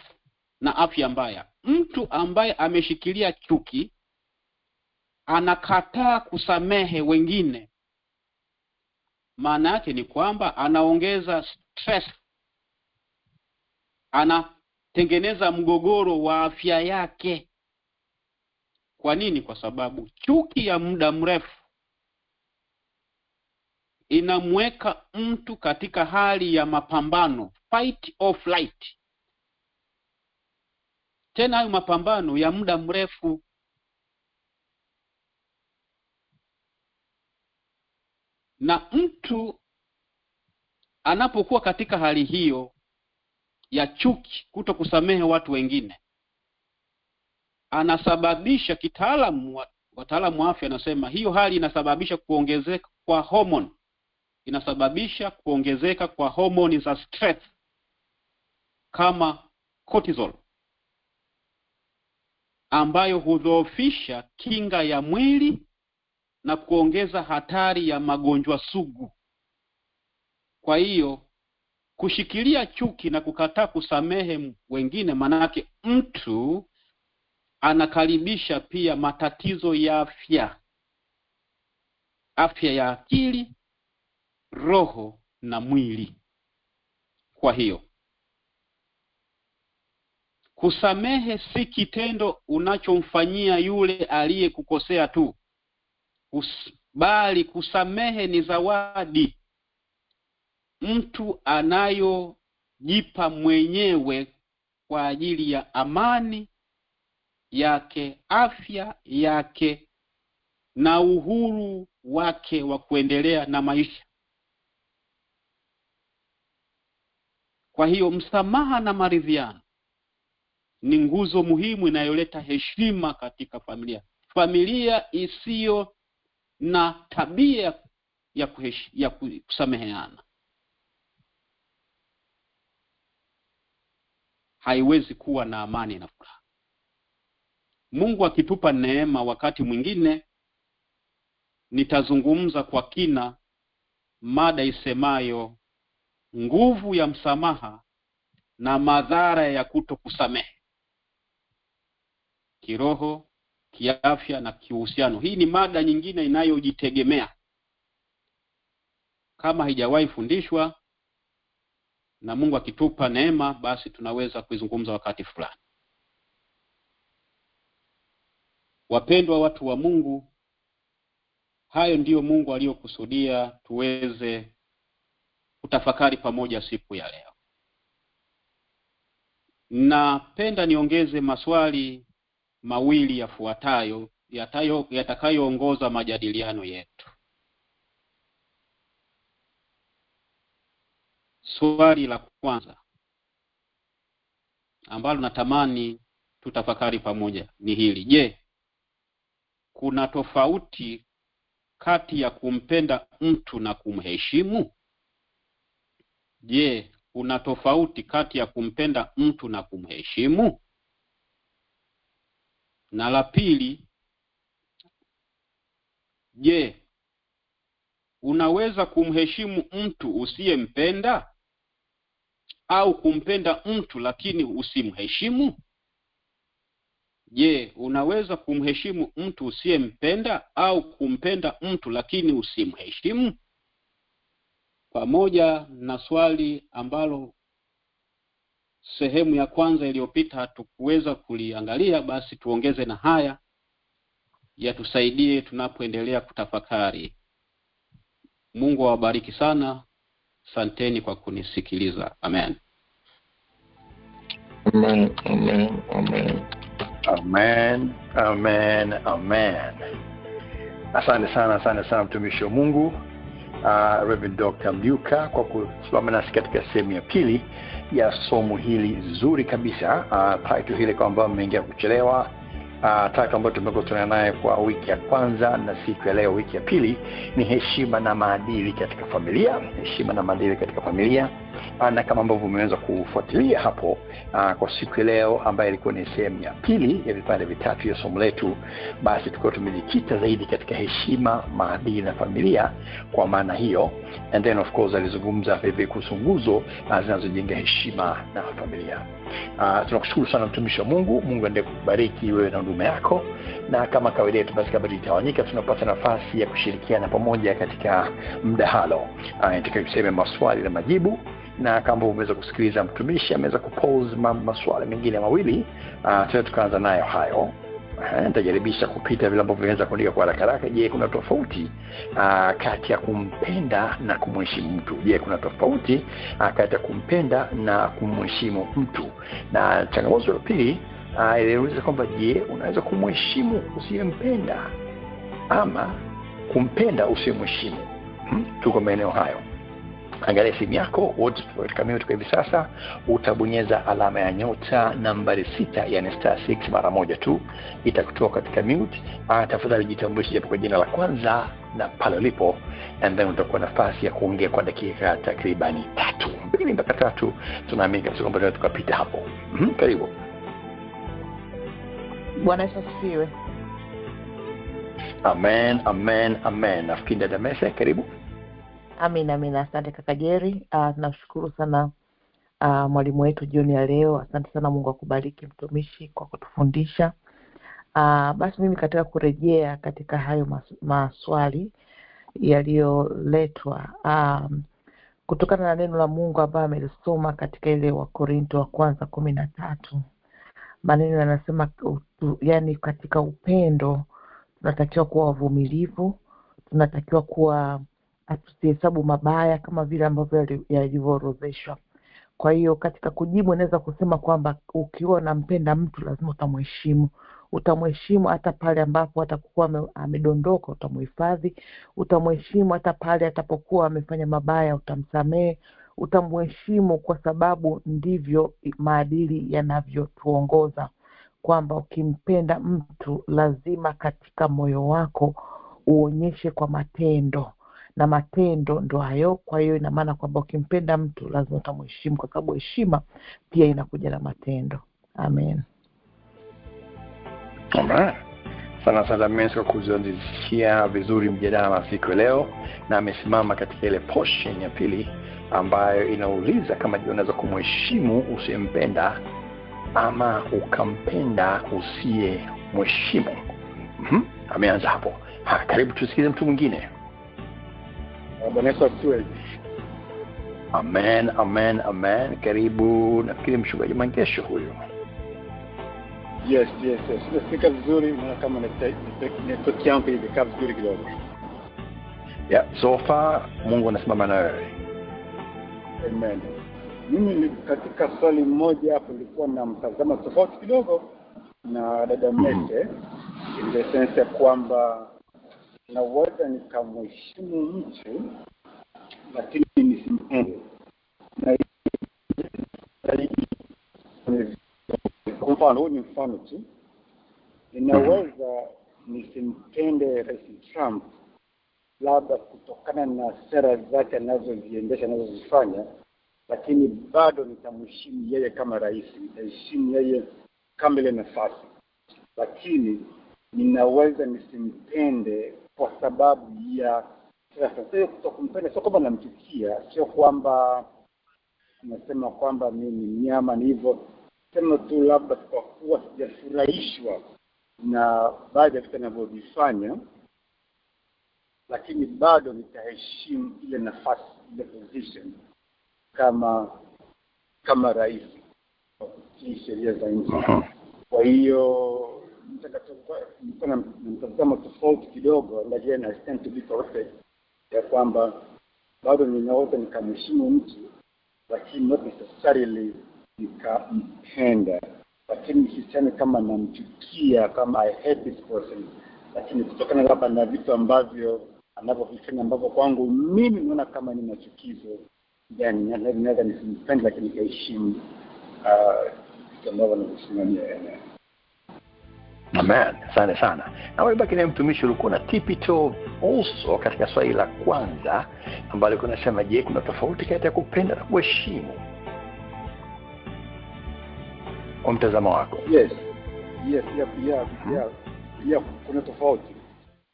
na afya mbaya. Mtu ambaye ameshikilia chuki, anakataa kusamehe wengine, maana yake ni kwamba anaongeza stress, anatengeneza mgogoro wa afya yake. Kwa nini? Kwa sababu chuki ya muda mrefu inamweka mtu katika hali ya mapambano, fight or flight. Tena hayo mapambano ya muda mrefu. Na mtu anapokuwa katika hali hiyo ya chuki, kutokusamehe watu wengine, anasababisha, wataalamu wa afya anasema hiyo hali inasababisha kuongezeka kwa hormone, inasababisha kuongezeka kwa homoni za stress kama cortisol, ambayo hudhoofisha kinga ya mwili na kuongeza hatari ya magonjwa sugu. Kwa hiyo kushikilia chuki na kukataa kusamehe wengine, manake mtu anakaribisha pia matatizo ya afya ya akili, roho na mwili. Kwa hiyo kusamehe si kitendo unachomfanyia yule aliyekukosea tu, bali kusamehe ni zawadi mtu anayojipa mwenyewe kwa ajili ya amani yake, afya yake na uhuru wake wa kuendelea na maisha. Kwa hiyo msamaha na maridhiano ni nguzo muhimu inayoleta heshima katika familia. Familia isiyo na tabia ya kusameheana haiwezi kuwa na amani na furaha. Mungu akitupa neema, wakati mwingine nitazungumza kwa kina mada isemayo nguvu ya msamaha na madhara ya kutokusamehe, kiroho, kiafya na kiuhusiano. Hii ni mada nyingine inayojitegemea. Kama haijawahi fundishwa, na Mungu akitupa neema, basi tunaweza kuizungumza wakati fulani. Wapendwa watu wa Mungu, hayo ndiyo Mungu aliyokusudia tuweze kutafakari pamoja siku ya leo. Napenda niongeze maswali mawili yafuatayo yatakayoongoza majadiliano yetu. Swali la kwanza ambalo natamani tutafakari pamoja ni hili: je, kuna tofauti kati ya kumpenda mtu na kumheshimu? Je, kuna tofauti kati ya kumpenda mtu na kumheshimu? Na la pili, je, unaweza kumheshimu mtu usiyempenda au kumpenda mtu lakini usimheshimu? Je, unaweza kumheshimu mtu usiyempenda au kumpenda mtu lakini usimheshimu? Pamoja na swali ambalo sehemu ya kwanza iliyopita hatukuweza kuliangalia, basi tuongeze na haya yatusaidie tunapoendelea kutafakari. Mungu awabariki sana. Asanteni kwa kunisikiliza. Amen. Amen, amen, amen. Amen, amen, amen. Asante sana mtumishi wa Mungu, Reverend Dr. Mliuka, kwa kusimama nasi katika sehemu ya pili ya somo hili zuri kabisa. Title hili kwamba mmeingia kuchelewa. Title ambayo tumekutana naye kwa wiki ya kwanza na siku ya leo wiki ya pili ni heshima na maadili katika familia. Heshima na maadili katika familia. Na kama ambavyo umeweza kufuatilia hapo kwa siku ya leo ambayo ilikuwa ni sehemu ya pili ya vipande vitatu ya somo letu, basi tulikuwa tumejikita zaidi katika heshima, maadili na familia kwa maana hiyo. And then of course alizungumza hivi kuhusu nguzo zinazojenga heshima na familia. Tunakushukuru sana mtumishi wa Mungu. Mungu aendelee kukubariki wewe na huduma yako. Na kama kawaida yetu, basi kabla tutawanyika, tunapata nafasi ya kushirikiana pamoja katika mdahalo itakayosema maswali na majibu. Na kama umeweza kusikiliza, mtumishi ameweza kupose maswali mengine mawili, tukaanza nayo hayo. Nitajaribisha kupita vile ambavyo vinaweza kuandika kwa haraka. Je, kuna tofauti kati ya kumpenda na kumheshimu mtu? Je, kuna tofauti kati ya kumpenda na kumheshimu mtu? Na changamoto ya pili inauliza kwamba je, unaweza kumheshimu usiyempenda ama kumpenda usiyemheshimu? Tuko maeneo hayo. Angalia simu yako, wote katika mute kwa hivi sasa, utabonyeza alama ya nyota nambari 6, yani *6 mara moja tu, itakutoa katika mute. Tafadhali jitambulishe japo kwa jina la kwanza na pale ulipo, and then utakuwa nafasi ya kuongea kwa dakika takribani 2 mpaka 3. Tunaamini kabisa kwamba tunaweza tukapita hapo. Karibu. Bwana Yesu asifiwe. Amen, amen, amen. Nafikiri dada Mesa, karibu. Amina. Asante kaka Jerry. Tunashukuru sana mwalimu wetu jioni ya leo. Asante sana, Mungu akubariki mtumishi kwa kutufundisha. Basi mimi katika kurejea katika hayo maswali yaliyoletwa kutokana na neno la Mungu ambayo amelisoma katika ile wa Korinto wa kwanza 13. Maneno yanasema yani katika upendo tunatakiwa kuwa wavumilivu, tunatakiwa kuwa tusihesabu mabaya kama vile ambavyo yalivyoorodheshwa. Kwa hiyo katika kujibu naweza kusema kwamba ukiwa unampenda mtu lazima utamheshimu. Utamheshimu hata pale ambapo atakuwa amedondoka, utamhifadhi. Utamheshimu hata pale atapokuwa amefanya mabaya, utamsamehe. Utamheshimu kwa sababu ndivyo maadili yanavyotuongoza, kwamba ukimpenda mtu lazima katika moyo wako uonyeshe kwa matendo, na matendo ndo hayo. Kwa hiyo ina maana kwamba ukimpenda mtu lazima utamheshimu, kwa sababu heshima pia inakuja na matendo. Amen. Amen. Sana sana Dameso kwa kuzungumzia vizuri mjadala wa siku leo, na amesimama katika ile portion ya pili ambayo inauliza kama unaweza kumheshimu usiyempenda ama ukampenda usiye mheshimu. Ameanza hapo. Karibu tusikize mtu mwingine. Bwana Yesu asifiwe. Amen, amen, amen. Karibu, nafikiri mchungaji Mangesho huyo. Yes. Nafika vizuri na kama network yangu imekaa vizuri kidogo. Yeah, so far Mungu anasimama na wewe. Amen. Mimi katika swali moja hapo nilikuwa na mtazamo tofauti kidogo na dada Mete, in the sense kwamba naweza nikamheshimu mtu lakini nisimpende. Na kwa mfano ni mfano tu, ninaweza nisimpende Rais Trump labda kutokana na sera zake anazoziendesha anazozifanya, lakini bado nitamheshimu yeye kama rais, nitaheshimu yeye kama ile nafasi. Lakini ninaweza nisimpende kwa sababu ya sasa. Kutokumpenda sio kwamba namchukia, sio kwamba nasema kwamba mimi mnyama ni hivyo, sema tu labda kwa kuwa sijafurahishwa na baadhi ya vitu anavyovifanya, lakini bado nitaheshimu ile nafasi, ile position kama rais kwa kutii sheria za nchi. Kwa hiyo niko na mtazamo tofauti kidogo, lakini I stand to be corrected ya kwamba bado ninaweza nikamheshimu mtu lakini not necessarily nikampenda, lakini sisemi kama namchukia, kama I hate this person, lakini kutokana labda na vitu ambavyo anavyofanya ambavyo kwangu mimi naona kama ni machukizo, then naweza nisimpende lakini nikaheshimu vitu ambavyo anavisimamia. Amen. Asante sana. Na wewe baki na mtumishi, ulikuwa na tipito also katika swali la kwanza ambalo kunasema, je, kuna tofauti kati ya kupenda na kuheshimu? Kwa mtazamo wako. Yes, kuna tofauti.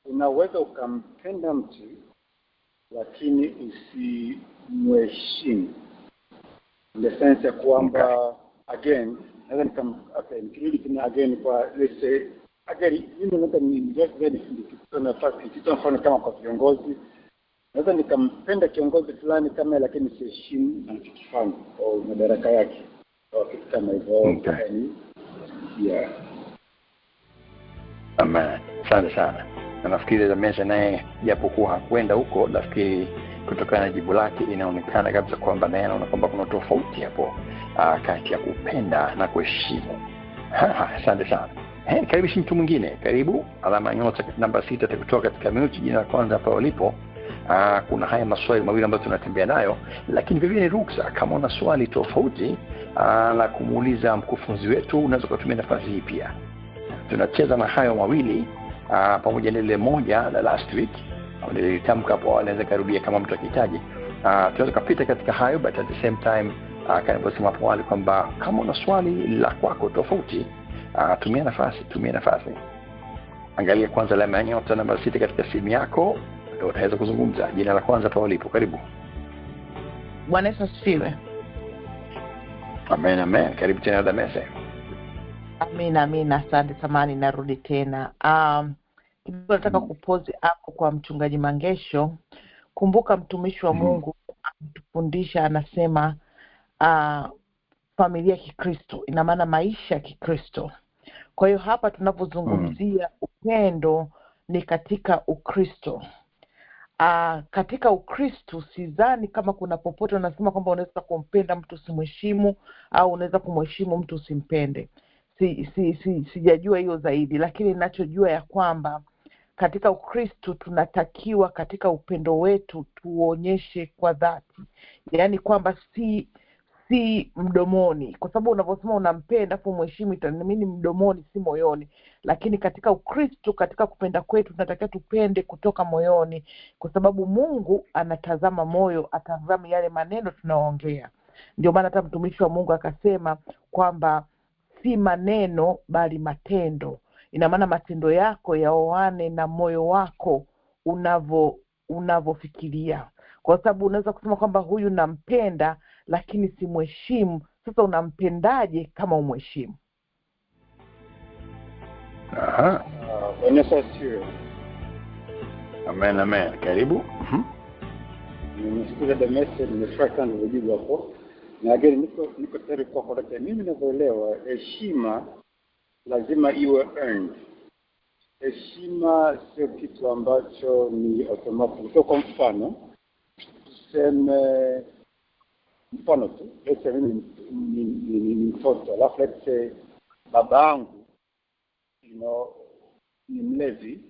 Unaweza ukampenda mtu lakini usimheshimu. In the sense ya kwamba again, naweza nikirudi tena again kwa let's say again, mimi nataka ni just very kitu mfano kama kwa viongozi, naweza nikampenda kiongozi fulani kama lakini siheshimu anachokifanya au madaraka yake au kitu kama hivyo. Yeah. Amen. Asante sana. Na nafikiri Zamesha naye japokuwa hakwenda huko, nafikiri kutokana na jibu lake inaonekana kabisa kwamba naye anaona kwamba kuna tofauti hapo kati ya kupenda na kuheshimu. Asante sana. Karibu mtu mwingine. Karibu. Alama nyota namba 6 kutoka katika minuti jina la kwanza hapa ulipo. Kuna haya maswali mawili ambayo tunatembea nayo, lakini vivyo ni ruksa kama una swali tofauti la kumuuliza mkufunzi wetu, unaweza kutumia nafasi hii pia. Tunacheza na hayo mawili pamoja na ile moja la last week au nilitamka hapo, anaweza karudia kama mtu akihitaji. Tunaweza kupita katika hayo, but at the same time kama sema hapo awali kwamba kama una swali la kwako tofauti, tumia nafasi. Angalia kwanza alama ya nyota namba 6 katika simu yako, ndio utaweza kuzungumza. Jina la kwanza pale ulipo. Karibu. Bwana Yesu asifiwe. Amen. Karibu tena Damese. Amina. Asante samani, narudi tena. Kidogo nataka kupozi hapo kwa mchungaji Mangesho. Kumbuka mtumishi wa Mungu anatufundisha, anasema familia ya Kikristo ina maana maisha ya Kikristo. Kwa hiyo hapa tunapozungumzia upendo ni katika Ukristo. Katika Ukristo sidhani kama kuna popote unasema kwamba unaweza kumpenda mtu usimheshimu au unaweza kumheshimu mtu usimpende. Sijajua hiyo zaidi, lakini ninachojua ya kwamba katika Ukristo tunatakiwa katika upendo wetu tuonyeshe kwa dhati. Yaani kwamba si mdomoni, kwa sababu unaposema unampenda afu mheshimu itanimini mdomoni si moyoni. Lakini katika Ukristo, katika kupenda kwetu tunatakiwa tupende kutoka moyoni, kwa sababu Mungu anatazama moyo, atazama yale maneno tunaoongea. Ndio maana hata mtumishi wa Mungu akasema kwamba si maneno bali matendo. ina maana matendo yako yaoane na moyo wako unavyofikiria. Kwa sababu unaweza kusema kwamba huyu nampenda lakini simheshimu. Sasa unampendaje kama umheshimu? Aha. Amen, amen. Karibu. Nimesikia the message, nimefurahi sana kujibu hapo. Na again niko tayari kwa correct. Mimi ninavyoelewa, heshima lazima iwe earned. Heshima sio kitu ambacho ni automatic. So kwa mfano, tuseme mfano tu, let's say ni mtoto, alafu let's say babangu ni mlevi,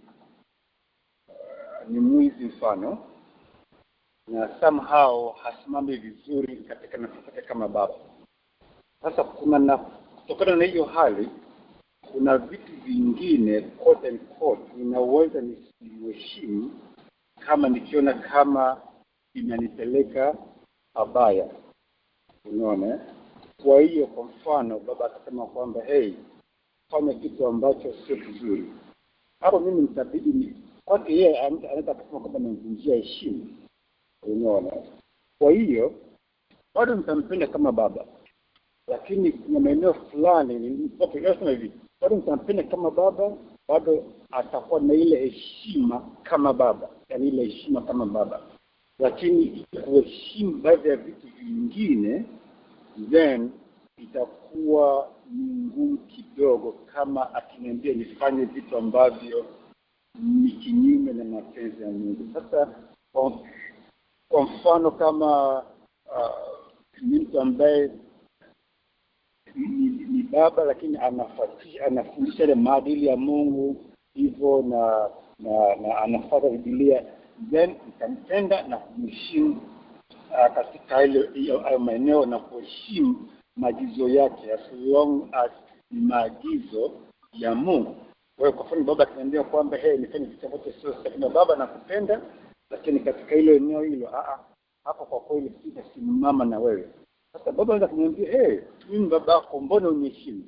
ni mwizi mfano, na somehow hasimami vizuri katika nafasi kama baba. Sasa kutokana na hiyo hali, kuna vitu vingine quote and quote ninaweza nisiheshimu kama nikiona kama inanipeleka pabaya. Unaona? Kwa hiyo kwa mfano baba akasema kwamba fanya kitu ambacho sio kizuri, hapo mimi nitabidi kwake yeye anaweza kusema kwamba nimvunjia heshima. Unaona? Kwa hiyo bado nitampenda kama baba, lakini kuna maeneo fulani nasema hivi, bado nitampenda kama baba, bado atakuwa na ile heshima kama baba, yani ile heshima kama baba, lakini kuheshimu baadhi ya vitu vingine then itakuwa ngumu kidogo kama akiniambia nifanye vitu ambavyo ni kinyume na mapenzi ya Mungu. Sasa kwa mfano kama mtu ambaye ni baba lakini anafundisha ile maadili ya Mungu hivyo na anafuata Biblia, then nitampenda na kumheshimu katika hiyo maeneo na kuheshimu maagizo yake as long as ni maagizo ya Mungu. Kwa hiyo kwa mfano baba akiniambia kwamba nifanye kitu ambacho sio sahihi, na baba nakupenda, lakini katika ile eneo hilo hapo kwa kweli sitasimama na wewe. Sasa baba anaweza kuniambia mimi babako, mbona uniheshimu?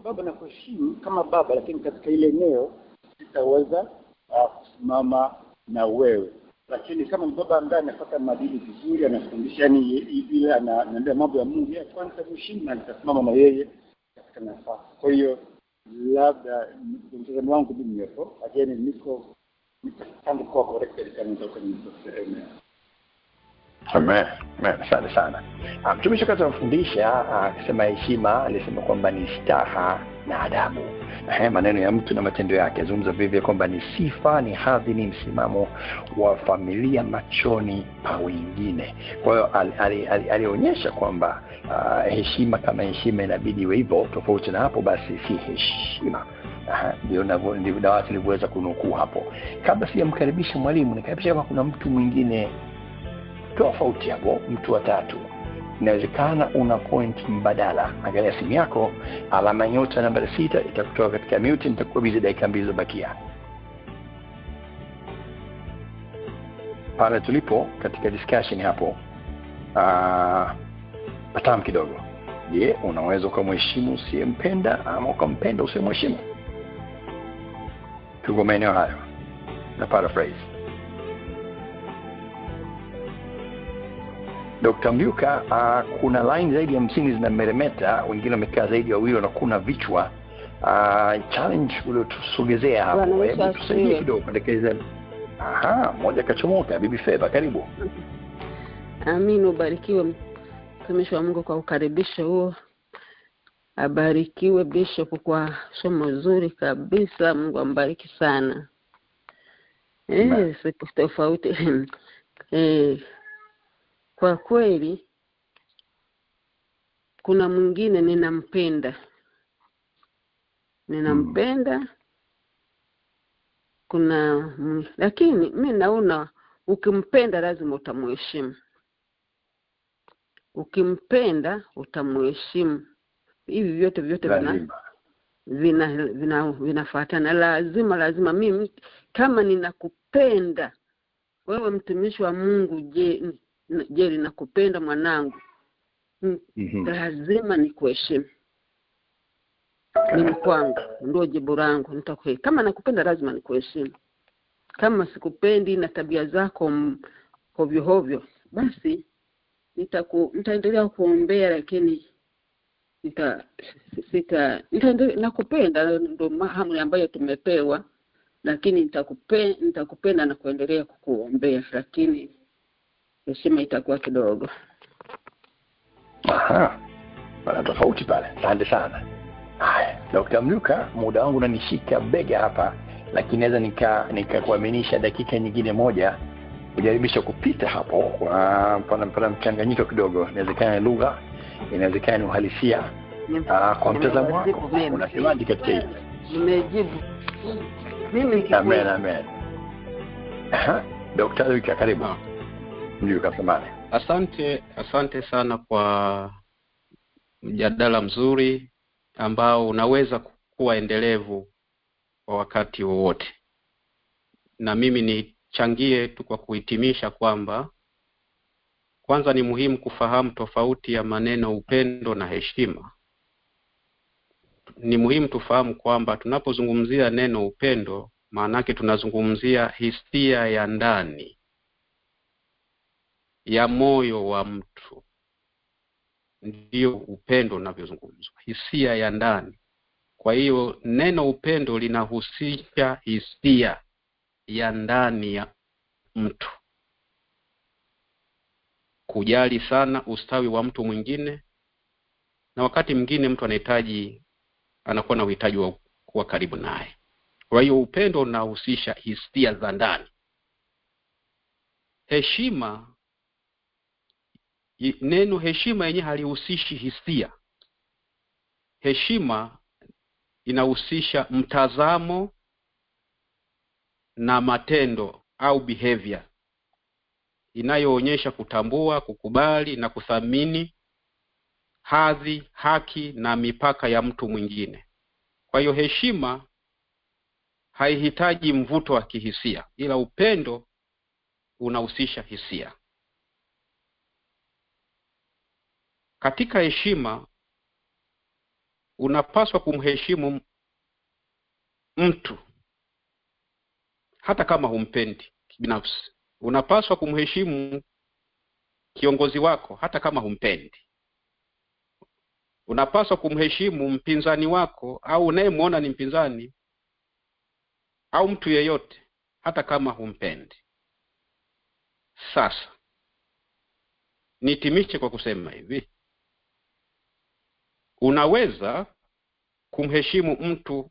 Baba nakuheshimu kama baba, lakini katika ile eneo sitaweza kusimama na wewe. Lakini kama baba ambaye anafuata maadili vizuri, anafundisha ile anaendea mambo ya Mungu, kwanza kuheshimu na nitasimama na yeye katika nafasi. Kwa hiyo labda mtazamo wangu mimi hapo, again niko kando kwa correct kanisa kwa nini. Amen. Asante sana. Mtumishi wakati anafundisha akisema heshima, alisema kwamba ni staha na adabu. Maneno ya mtu na matendo yake. Azungumza vivyo kwamba ni sifa, ni hadhi, ni msimamo wa familia machoni pa wengine. Kwa hiyo alionyesha kwamba heshima kama heshima inabidi iwe hivyo, tofauti na hapo basi si heshima. Ndio dawati liweza kunukuu hapo. Kabla sijamkaribisha mwalimu, nikaribisha kama kuna mtu mwingine tofauti hapo, mtu wa tatu. Inawezekana una point mbadala. Angalia simu yako, alama nyota namba 6 itakutoa katika mute. Nitakuwa busy dakika 2 zilizobakia. Pale tulipo katika discussion hapo, patam kidogo. Je, unaweza kumheshimu usiyempenda ama ukampenda usiyemheshimu? Tuko maeneo hayo. Na paraphrase Dr. Mbyuka, kuna line zaidi ya 50 zinameremeta, wengine wamekaa zaidi ya wawili na kuna vichwa. Challenge uliotusogezea hapo, hebu tusaidie kidogo pendekezea. Moja kachomoka. Bibi Feba, karibu. Amina, ubarikiwe mtumishi wa Mungu kwa ukaribisho huo. Abarikiwe Bishop kwa somo zuri kabisa. Mungu ambariki sana. Siku tofauti. Kwa kweli kuna mwingine ninampenda lakini mimi naona ukimpenda lazima utamheshimu. Ukimpenda utamheshimu. Hivi vyote vinafuatana. Lazima mimi kama ninakupenda wewe mtumishi wa Mungu, je ninakupenda mwanangu, lazima nikuheshimu. Mimi kwangu ndio jibu langu. Kama nakupenda lazima nikuheshimu. Kama sikupendi na tabia zako hovyo hovyo, basi nitaendelea kuombea, lakini nitaendelea nakupenda, ndio mahamu ambayo tumepewa, lakini nitakupenda na kuendelea kukuombea, lakini heshima itakuwa kidogo. Aha. Bana tofauti pale. Asante sana. Haya, Dr. Mluka, muda wangu unanishika bega hapa, lakini naweza nikakuaminisha dakika nyingine moja kujaribisha kupita hapo pana mchanganyiko kidogo. Inawezekana lugha, inawezekana uhalisia. Kwa mtazamo wako unasemaje katika hili? Nimejibu. Mimi Amen. Dr. Mluka, karibu. Mluka samani. Asante sana kwa mjadala mzuri ambao unaweza kuwa endelevu kwa wakati wowote. Na mimi nichangie tu kwa kuhitimisha kwamba kwanza ni muhimu kufahamu tofauti ya maneno upendo na heshima. Ni muhimu tufahamu kwamba tunapozungumzia neno upendo, maana yake tunazungumzia hisia ya ndani ya moyo wa mtu. Ndio upendo unavyozungumzwa, hisia ya ndani. Kwa hiyo neno upendo linahusisha hisia ya ndani ya mtu, kujali sana ustawi wa mtu mwingine, na wakati mwingine mtu anakuwa na uhitaji wa kuwa karibu naye. Kwa hiyo upendo unahusisha hisia za ndani. Neno heshima yenyewe halihusishi hisia. Heshima inahusisha mtazamo na matendo au behavior inayoonyesha kutambua, kukubali na kuthamini hadhi, haki na mipaka ya mtu mwingine. Kwa hiyo heshima haihitaji mvuto wa kihisia, ila upendo unahusisha hisia. Katika heshima unapaswa kumheshimu mtu hata kama humpendi binafsi. Unapaswa kumheshimu kiongozi wako hata kama humpendi. Unapaswa kumheshimu mpinzani wako au unayemwona ni mpinzani au mtu yeyote hata kama humpendi. Sasa nihitimishe kwa kusema hivi: unaweza kumheshimu mtu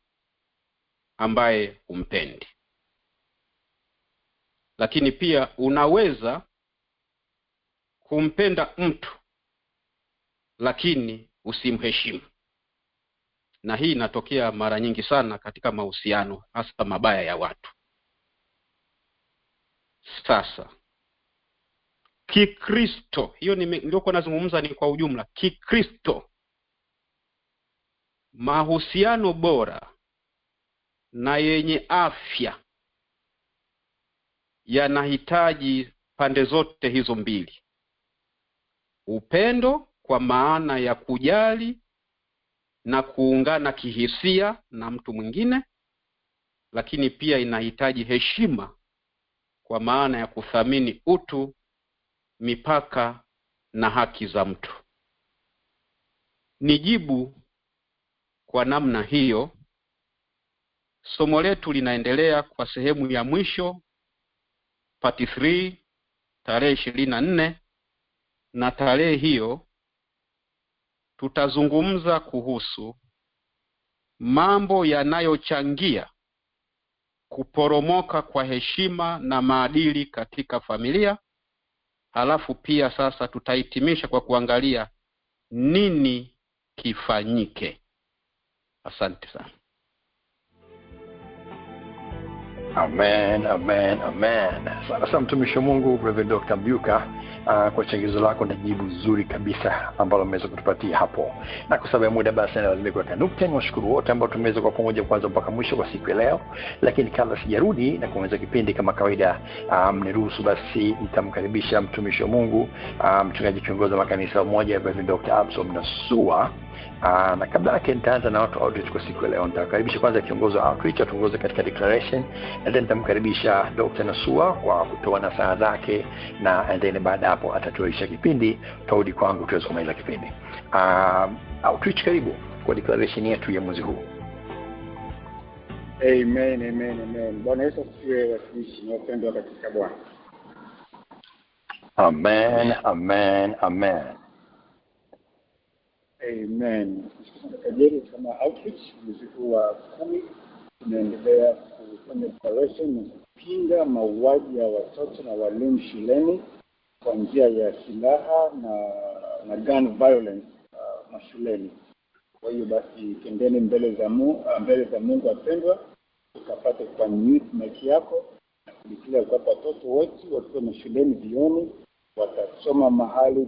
ambaye humpendi, lakini pia unaweza kumpenda mtu lakini usimheshimu. Na hii inatokea mara nyingi sana katika mahusiano, hasa mabaya ya watu. Sasa Kikristo, hiyo ndio kwa nazungumza ni kwa ujumla. Kikristo, mahusiano bora na yenye afya yanahitaji pande zote hizo mbili. Upendo kwa maana ya kujali na kuungana kihisia na mtu mwingine, lakini pia inahitaji heshima kwa maana ya kuthamini utu, mipaka na haki za mtu. Nijibu kwa namna hiyo. Somo letu linaendelea kwa sehemu ya mwisho, part 3, tarehe 24, na tarehe hiyo tutazungumza kuhusu mambo yanayochangia kuporomoka kwa heshima na maadili katika familia. Halafu pia sasa tutahitimisha kwa kuangalia nini kifanyike. Asante sana. Amen. Sasa mtumishi wa Mungu Reverend Dr. Mbyuka, kwa changizo lako na jibu zuri kabisa ambalo umeweza kutupatia hapo. Na kwa sababu ya muda basi na lazima kuweka nukta. Niwashukuru wote ambao tumeweza kwa pamoja kwanza mpaka mwisho kwa siku ya leo. Lakini kabla sijarudi na kuanza kipindi kama kawaida, mniruhusu basi nitamkaribisha mtumishi wa Mungu, mchungaji kiongozi wa makanisa moja Reverend Dr. Absalom Nasua, Na kabla yake nitaanza na watu outreach kwa siku ya leo. Nitakaribisha kwanza kiongozi wa outreach atuongoze katika declaration, and then nitamkaribisha Dr. Nasua kwa kutoa nasaha zake, na and then baada hapo atatuisha kipindi, tutarudi kwangu tuweze kumaliza kipindi. Outreach, karibu kwa declaration yetu ya mwezi huu. Amen, amen, amen. Bwana Yesu asifiwe, watumishi na wapendwa katika Bwana. Amen, amen, amen. Amen. Kajeri kama outreach mwezi huu wa 10 tunaendelea kufanya declaration na kupinga mauaji ya watoto na walimu shuleni kwa njia ya silaha na gun violence mashuleni. Kwa hiyo basi tendeni mbele za Mungu wapendwa, tukapate kwa mute mic yako na kulikia kwa watoto wote wakiwa mashuleni jioni, watasoma mahali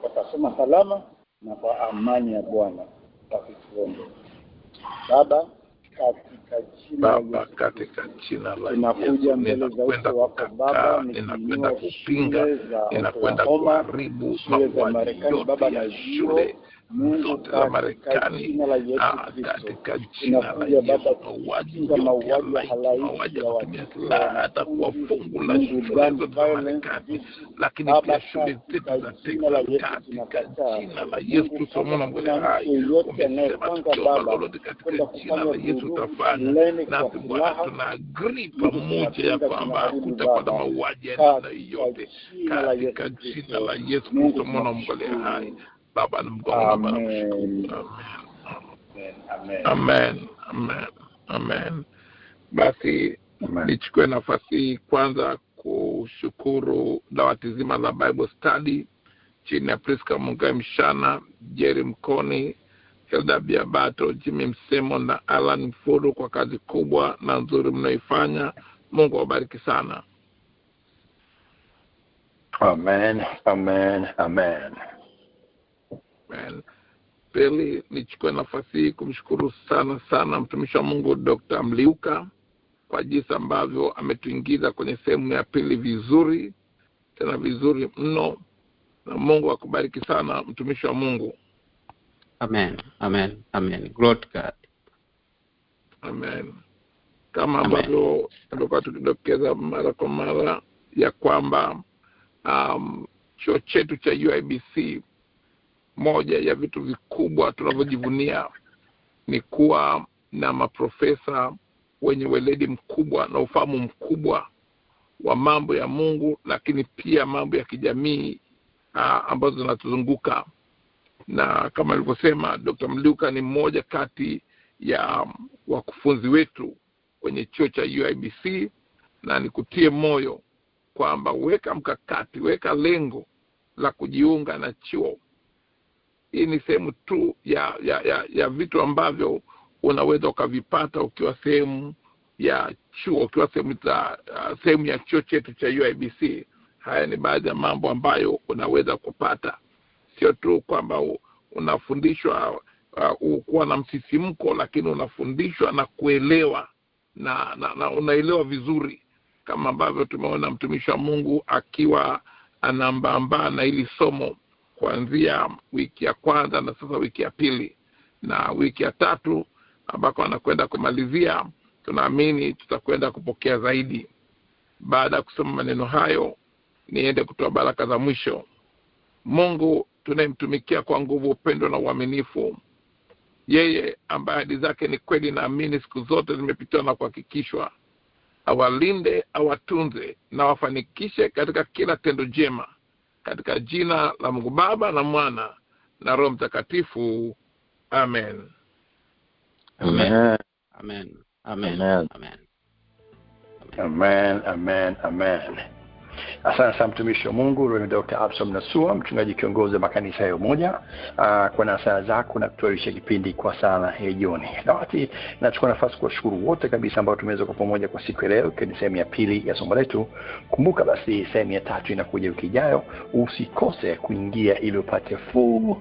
watasoma salama na kwa amani ya Bwana. Basi tuombe. Baba, katika jina la tunakuja mbele za uso wako Baba, ninakwenda kupinga, ninakwenda kuharibu mauaji yote ya shule zote za Marekani katika jina la Yesu. Mauaji ya kutumia silaha hata kwa fungu la shule zote za Marekani, lakini pia shule zetu za Texas katika jina la Yesu. Tusomona mbele hai umesema tukiomba lolote katika jina la Yesu utafanya, nasi Bwana tunaagri pamoja ya kwamba hakutakuwa na mauaji ya namna yote katika jina la Yesu. Tusomona mbele hai Baba na Baba na mshukuru. Amen. Amen. Amen. Basi nichukue nafasi kwanza kushukuru dawati zima la Bible Study chini ya Priska Mungai Mshana, Jerry Mkoni, Hilda Biabato, Jimmy Msemo na Alan Mfuru kwa kazi kubwa na nzuri mnaifanya. Mungu awabariki sana. Amen. Amen. Amen. Pili, nichukue nafasi kumshukuru sana mtumishi wa Mungu Dr. Mliuka kwa jinsi ambavyo ametuingiza kwenye sehemu ya pili vizuri, tena vizuri mno, na Mungu akubariki sana mtumishi wa Mungu. Amen. Amen. Amen. Glory to God. Amen. Kama ambavyo tumekuwa tukidokeza mara kwa mara ya kwamba chuo chetu cha UIBC, moja ya vitu vikubwa tunavyojivunia ni kuwa na maprofesa wenye weledi mkubwa na ufahamu mkubwa wa mambo ya Mungu, lakini pia mambo ya kijamii ambazo zinatuzunguka. Na kama alivyosema Dr. Mliuka ni mmoja kati ya wakufunzi wetu kwenye chuo cha UIBC, na nikutie moyo kwamba weka mkakati, weka lengo la kujiunga na chuo. Hii ni sehemu tu ya vitu ambavyo unaweza ukavipata ukiwa sehemu ya chuo, ukiwa sehemu ya chuo chetu cha UIBC. Haya ni baadhi ya mambo ambayo unaweza kupata. Sio tu kwamba unafundishwa kuwa na msisimko, lakini unafundishwa na kuelewa na unaelewa vizuri, kama ambavyo tumeona mtumishi wa Mungu akiwa anambamba na hili somo kuanzia wiki ya kwanza na sasa wiki ya pili na wiki ya tatu ambako anakwenda kumalizia. Tunaamini tutakwenda kupokea zaidi. Baada ya kusoma maneno hayo, niende kutoa baraka za mwisho. Mungu tunayemtumikia kwa nguvu, upendo na uaminifu, yeye ambaye ahadi zake ni kweli na amini, siku zote zimepitiwa na kuhakikishwa, awalinde, awatunze na wafanikishe katika kila tendo jema, katika jina la Mungu Baba na Mwana na Roho Mtakatifu. Amen. Amen. Amen. Amen. Amen. Amen. Amen. Amen. Asante sana mtumishi wa Mungu Reverend Dr. Absalom Nasua, mchungaji kiongozi wa makanisa ya Umoja, kwa nasaha zako na kutuarisha kipindi kwa sala ya jioni. Dawati, nachukua nafasi kuwashukuru wote kabisa ambao tumeweza kwa pamoja kwa siku ya leo, kwa sehemu ya pili ya somo letu. Kumbuka basi sehemu ya 3 inakuja wiki ijayo. Usikose kuingia ili upate full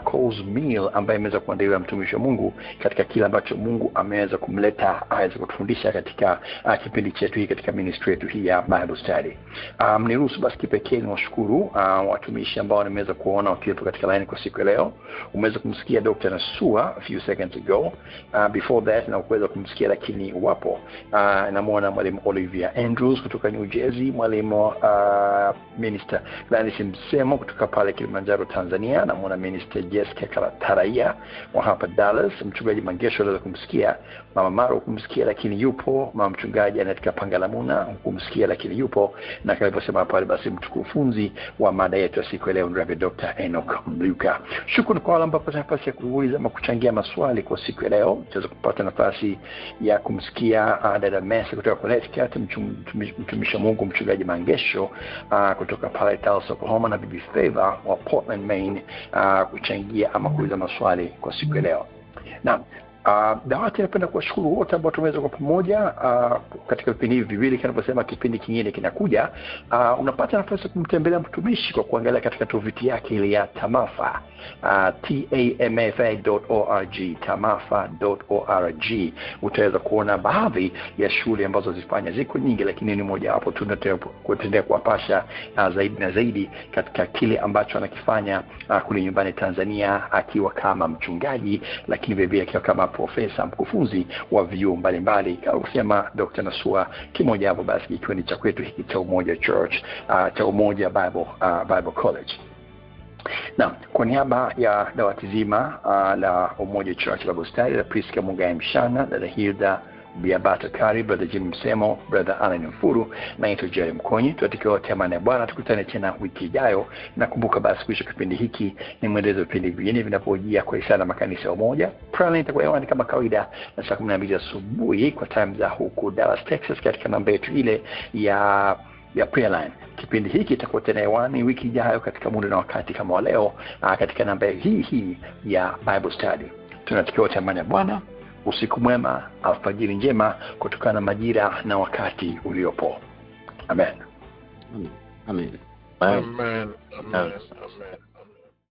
course meal ambayo imeweza kuandaliwa mtumishi wa Mungu katika kila ambacho Mungu ameweza kumleta aweze kutufundisha katika kipindi chetu hiki, katika ministry yetu hii ya Bible Study. Niruhusu basi kipekee niwashukuru watumishi ambao nimeweza kuona wakiwepo katika line kwa siku ya leo. Umeweza kumsikia Dr. Nasua a few seconds ago. Before that na kuweza kumsikia lakini wapo. Namuona mwalimu Olivia Andrews kutoka New Jersey, mwalimu Minister Gladys Msemo kutoka pale Kilimanjaro Tanzania, namuona Minister Jessica Karataraia wa hapa Dallas, mchungaji Mangesho aliweza kumsikia, Mama Maro kumsikia lakini yupo, mama mchungaji anatika Pangalamuna kumsikia lakini yupo, na kama alivyosema pale basi mtukufunzi wa mada yetu ya siku ya leo Reverend Dr. Enoch Mluka. Shukrani kwa wale ambao pata nafasi ya kuuliza ama kuchangia maswali kwa siku ya leo. Tuweza kupata nafasi ya kumsikia dada Messi kutoka Connecticut, mtumishi wa Mungu mchungaji Mangesho kutoka pale Tulsa, Oklahoma, na Bibi Favor wa Portland, Maine kuchangia ama kuuliza maswali kwa siku ya leo. Naam. Dawati napenda kuwashukuru wote ambao tumeweza kwa pamoja katika vipindi hivi viwili. Kanaposema kipindi kingine kinakuja, unapata nafasi kumtembelea mtumishi kwa kuangalia katika tovuti yake ile ya Tamafa, tamafa.org, tamafa.org. Utaweza kuona baadhi ya shule ambazo zifanya, ziko nyingi lakini ni moja wapo tunataka kuwapasha zaidi na zaidi katika kile ambacho anakifanya kule nyumbani Tanzania, akiwa kama mchungaji lakini vile vile akiwa kama profesa mkufunzi wa vyuo mbalimbali. Kama kusema Dr. Nasua, kimoja hapo basi ikiwa ni cha kwetu hiki cha Umoja Church, cha Umoja Bible College. Na kwa niaba ya dawati zima la Umoja Church Bible Study, la Priska Mungai Mshana, dada Hilda Biabata Kari, brother Jim Msemo, brother Alan Mfuru, na ito Jerry Mkonyi, tuatikiwa temane Bwana. Tukutane tena wiki ijayo, na kumbuka basi kuisha kipindi hiki ni mwendelezo wa vipindi vingine vinapojia kwa Isana Makanisa ya Umoja. Prayer itakuwa hewani kama kawaida na saa 12 asubuhi kwa time za huku Dallas, Texas, katika namba yetu ile ya prayer line. Kipindi hiki kitakuwa tena hewani wiki ijayo katika muda na wakati kama wa leo, katika namba hii ya Bible Study. Tunatikiwa temane Bwana. Usiku mwema, alfajiri njema kutokana na majira na wakati uliopo. Amen. Amen. Amen. Amen. Amen.